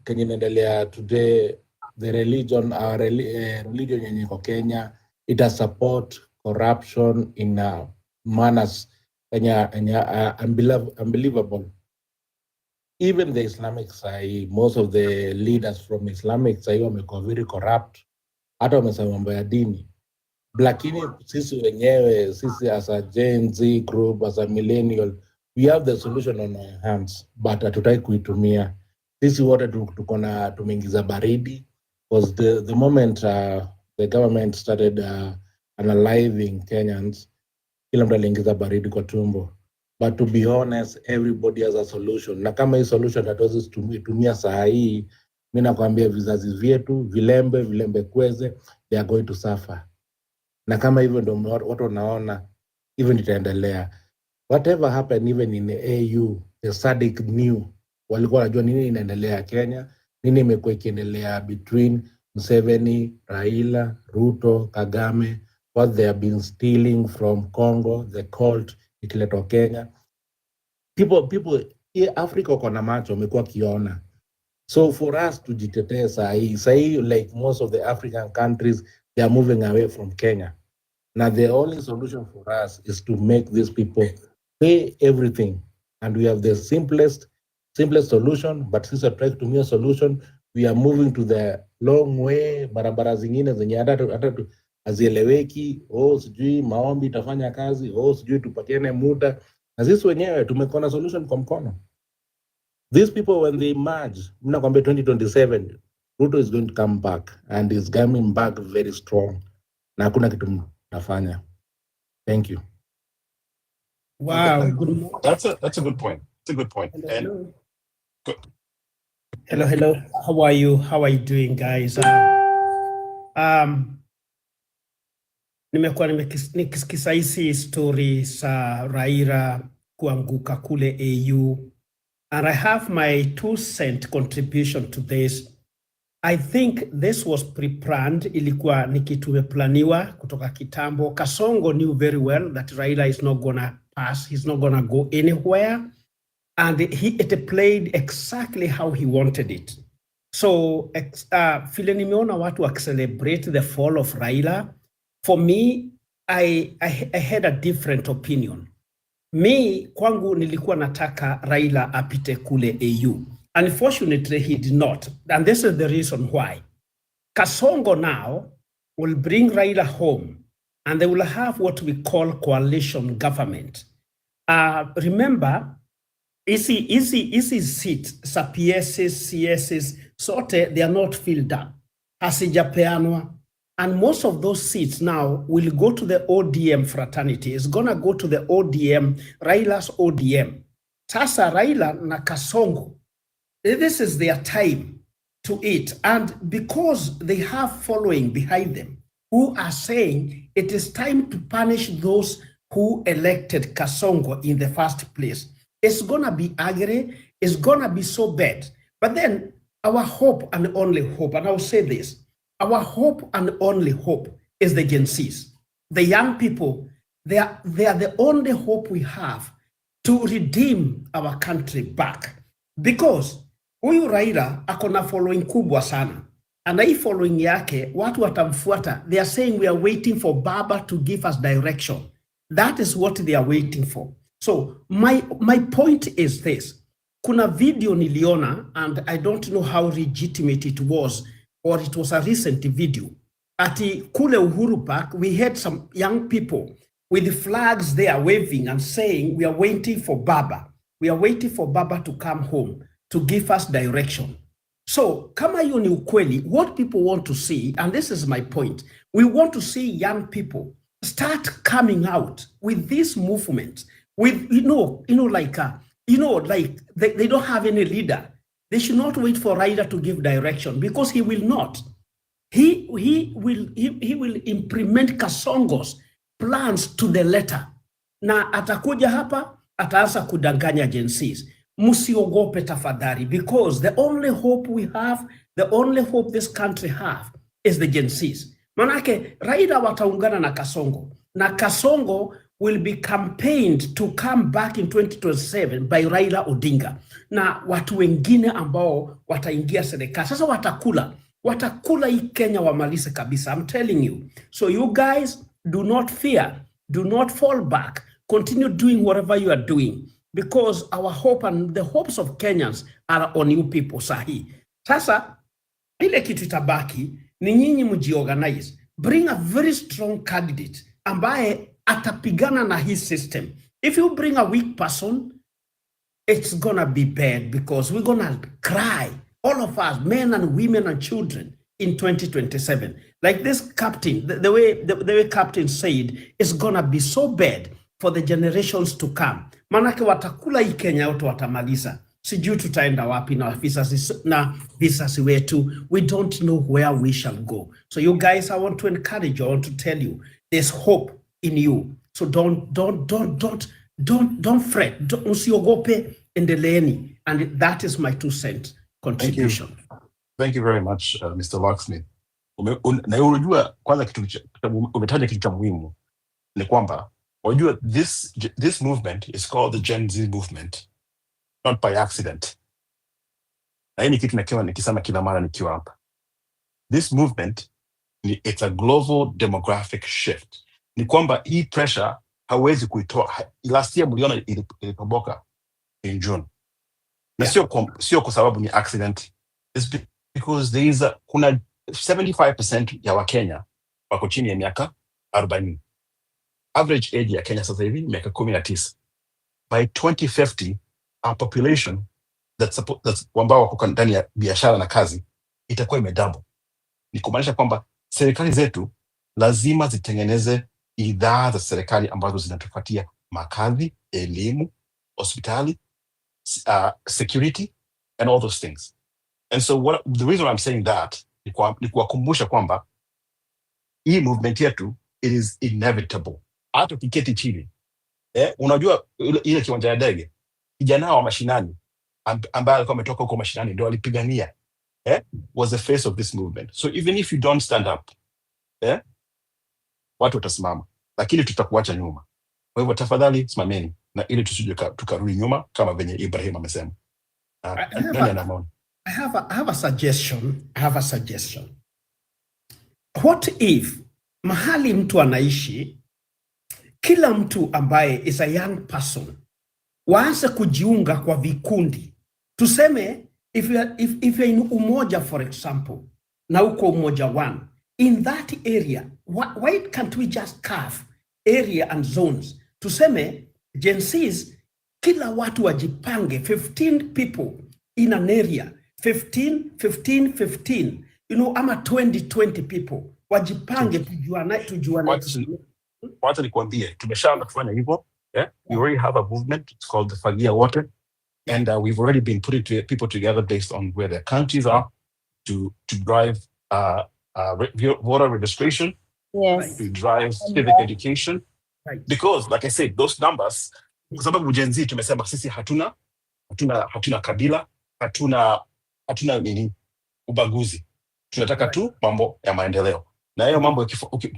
Kenye inaendelea today, the religion, our religion yenye iko Kenya, it has support corruption in manners unbelievable. Even the Islamic side, most of the leaders from Islamic side wamekuwa very corrupt, hata wamesema mambo ya dini. Lakini sisi wenyewe, sisi as a Gen Z group, as a millennial, we have the solution on our hands, but hatutaki kuitumia. Sisi wote tumeingiza baridi, because the moment the government started analyzing Kenyans, kila mtu aliingiza baridi kwa tumbo. But to be honest, everybody has a solution. Na kama hii solution hatuwezi tumia saa hii, mimi nakwambia vizazi vyetu, vilembe kweze, they are going to suffer. Na kama hivyo ndio watu wanaona, hivyo itaendelea. Whatever happened even in the AU, the SADC knew, walikuwa wanajua nini inaendelea Kenya, nini imekuwa ikiendelea between Museveni, Raila, Ruto, Kagame, what they have been stealing from Congo, the cult ikiletwa Kenya. People Africa wako na macho wamekuwa kiona. So for us to jitetee saa hii like most of the African countries, they are moving away from Kenya. Now the only solution for us is to make these people pay everything, and we have the simplest solution. But since I tried to make a solution, we are moving to the long way. Barabara zingine zenye hata hazieleweki, sijui maombi itafanya kazi, sijui tupatiane muda, na sisi wenyewe tumekona solution kwa mkono. These people, when they merge, mnakwambia 2027, Ruto is going to come back, and is coming back very strong. Na hakuna kitu nafanya. Thank you. Wow. That's a good point. It's a good point. Hello. How are you? How are you doing, guys? Nimekuwa nikisikiza hizi story za Raila kuanguka kule AU, and I have my 2 cent contribution to this. I think this was pre-planned, ilikuwa ni kitu imeplaniwa kutoka kitambo. Kasongo knew very well that Raila is not gonna pass, he's not gonna go anywhere, and it played exactly how he wanted it. So vile nimeona watu celebrate the fall of Raila, for me, I had a different opinion. Me, kwangu nilikuwa nataka Raila apite kule AU. Unfortunately, he did not. And this is the reason why. Kasongo now will bring Raila home, and they will have what we call coalition government. Remember, easy seat, sa PSs, CSs, sote, they are not filled up. Hasijapeanwa. And most of those seats now will go to the ODM fraternity. It's gonna go to the ODM, Raila's ODM. Sasa Raila na Kasongo, this is their time to eat. And because they have following behind them who are saying it is time to punish those who elected Kasongo in the first place, it's gonna be ugly, it's gonna be so bad. But then our hope and only hope, and I'll say this, our hope and only hope is the Gen Zs. The young people, they are the only hope we have to redeem our country back. Because huyu Raila akona following kubwa sana. And hii following yake, watu watamfuata. They are saying we are waiting for Baba to give us direction. That is what they are waiting for. So my point is this. Kuna video niliona, and I don't know how legitimate it was, or it was a recent video. Ati kule Uhuru Park, we had some young people with the flags there waving and saying, we are waiting for Baba. We are waiting for Baba to come home to give us direction. So, kama hiyo ni ukweli, what people want to see, and this is my point, we want to see young people start coming out with this movement, with, like they don't have any leader. They should not wait for Raila to give direction, because he will not. He will implement Kasongo's plans to the letter. Na atakuja hapa, ataanza kudanganya agencies. Musiogope tafadhali, because the only hope we have, the only hope this country have is the agencies. Manake Raila wataungana na Kasongo, na Kasongo will be campaigned to come back in 2027 by Raila Odinga na watu wengine ambao wataingia serikali. Sasa watakula hii Kenya wamalize kabisa. I'm telling you. So you guys, do not fear, do not fall back, continue doing whatever you are doing, because our hope and the hopes of Kenyans are on you people sahi. Sasa ile kitu itabaki ni nyinyi mjiorganize, bring a very strong candidate ambaye atapigana na his system. If you bring a weak person, it's gonna be bad, because we're gonna cry, all of us, men and women and children, in 2027. Like this captain, the way captain said, it's gonna be so bad for the generations to come. Manake watakula hii Kenya yote watamaliza. Sijui tutaenda wapi na visasi wetu. We don't know where we shall go. So you guys, I want to encourage you, I want to tell you, there's hope in you. So don't fret. Usiogope, endeleeni. And that is my 2 cent contribution. Thank you very much, Mr. Locksmith. Na unajua kwanza umetaja kitu cha muhimu ni kwamba unajua this movement is called the Gen Z movement, not by accident. Na hii ni kitu nikisema kila mara nikiwa hapa. This movement, it's a global demographic shift. Ni kwamba hii pressure hawezi kuitoa. Last year mliona ilipoboka in June. Na sio kwa sababu ni accident. It's because kuna 75% ya Wakenya wako chini ya miaka 40. Average age ya Kenya sasa hivi miaka 19. By 2050, our population that's ambao wako ndani ya biashara na kazi itakuwa imedouble. Ni kumaanisha kwamba serikali zetu lazima zitengeneze idhaa za serikali ambazo zinatupatia makazi, elimu, hospitali, security and all those things. And so the reason I'm saying that ni kuwakumbusha kwamba hii movement yetu, it is inevitable. Hata ukiketi chini, unajua ile kiwanja ya ndege, kijana wa mashinani ambaye alikuwa ametoka huko mashinani ndio alipigania, was the face of this movement. So even if you don't stand up, watu watasimama, lakini tutakuacha nyuma. Kwa hivyo tafadhali simameni, na ili tusije tukarudi nyuma kama venye Ibrahim amesema. I have a suggestion. What if mahali mtu anaishi, kila mtu ambaye is a young person waanze kujiunga kwa vikundi? Tuseme if you're in Umoja, for example, na uko Umoja 1, in that area, why can't we just carve area and zones? Tuseme Gen Zs, kila watu wajipange, 15 people in an area, 15, ama 20 people wajipange, tujuane. Wacha nikwambie, tumeshaanza kufanya hivyo. We already have a movement, it's called the Fagia Water, and we've already been putting people together based on where their counties are to drive voter registration, to drive civic education, because like I said, those numbers, kwa sababu Gen Z tumesema sisi hatuna kabila, hatuna nini ubaguzi, tunataka tu mambo ya maendeleo. Na hiyo mambo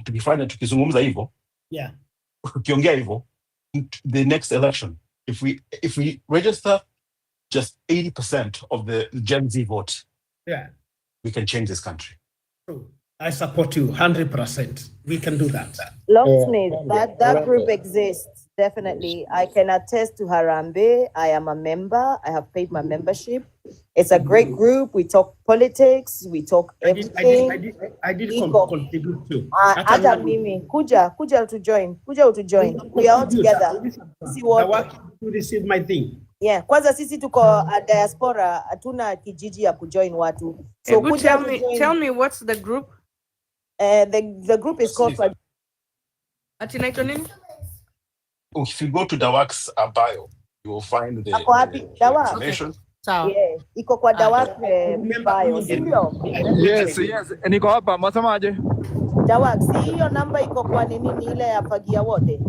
tukifanya, tukizungumza hivyo, ukiongea hivyo, the next election, if we register just 80% of the Gen Z vote, we can change this country. I support you 100%. We can do that. Locksmith, that group exists. Definitely. I can attest to Harambe. I am a member. I have paid my membership. It's a great group. We talk politics. We talk everything. I did Iko. contribute too. Hata mimi. Kuja to join. We are all together. See what? You receive my thing. Yeah. Kwanza sisi tuko diaspora. Hatuna kijiji ya kujoin watu. So Ebu tell me what's the group? The group is called Ati naitwa nini? If you go to Dawak's bio, you will find the information. Sawa. Yeah, iko kwa Dawak bio, sio? Yes, niko hapa, mwasemaje? Dawak, si hiyo namba iko kwa nini ile ya fagia wote?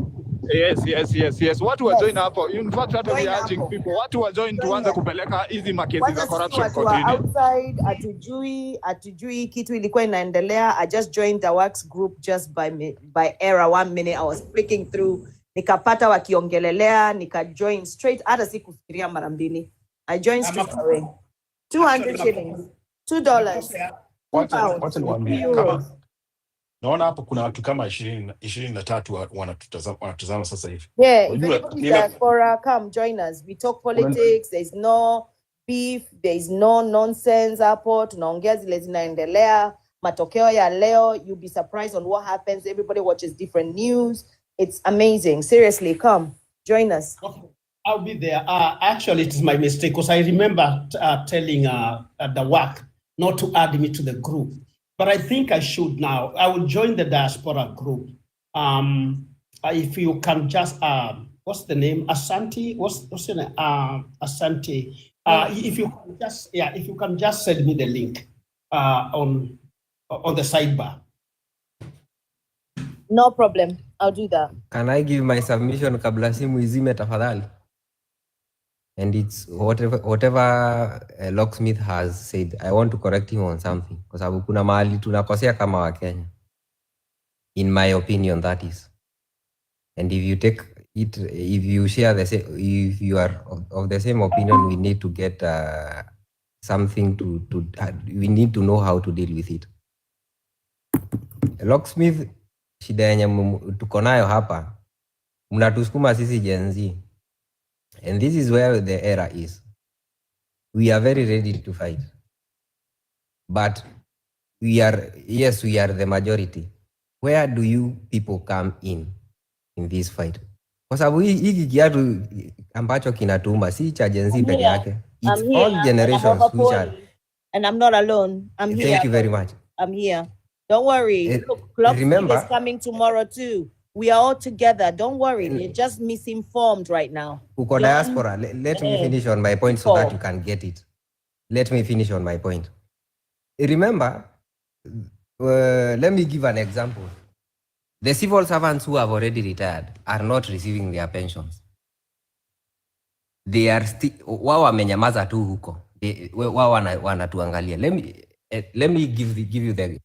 Yes. Watu wa join hapo. In fact, hata we urging people. Watu wa join tuanze kupeleka hizi makesi za corruption kotini. Outside, atujui kitu ilikuwa inaendelea. I just joined Dawak's group just by error 1 minute. I was flicking through. Nikapata wakiongelelea, nika-join straight. Hata sikufikiria mara mbili. I joined straight away. 200 shillings. $2. €2. Naona hapo kuna watu kama 23 wanatutazama sasa hivi. Yeah, if anybody's diaspora, come join us. We talk politics. There's no beef. There's no nonsense hapo. Tunaongea zile zinaendelea. Matokeo ya leo. You'll be surprised on what happens. Everybody watches different news. It's amazing. Seriously, come join us. Okay. I'll be there. Actually, it is my mistake because I remember telling the work not to add me to the group. But I think I should now. I will join the diaspora group. If you can just, what's the name? Asante? What's your name? Asante. If you can just send me the link on the sidebar. No problem. I'll do that. Can I give my submission kabla simu izime tafadhali? And it's whatever Locksmith has said. I want to correct him on something. Kwa sababu kuna mahali tunakosea kama wa Kenya. In my opinion, that is. And if you take it, if you share the same, if you are of the same opinion, we need to get something we need to know how to deal with it. Locksmith, shida yenye tuko nayo hapa, mnatusukuma sisi Gen Z. And this is where the error is. We are very ready to fight. But we are the majority. Where do you people come in this fight? Kwa sababu hiki kiatu ambacho kinatuma si cha Gen Z peke yake. It's all generations which are. And I'm not alone. I'm here. Thank you very much. I'm here. Don't worry. Look, Locksmith is coming tomorrow too. We are all together. Don't worry. You're just misinformed right now. Uko diaspora. Let me finish on my point so that you can get it. Let me finish on my point. Remember, let me give an example. The civil servants who have already retired are not receiving their pensions. They are still, wao wamenyamaza tu huko. Wao wanatuangalia. Let me give you the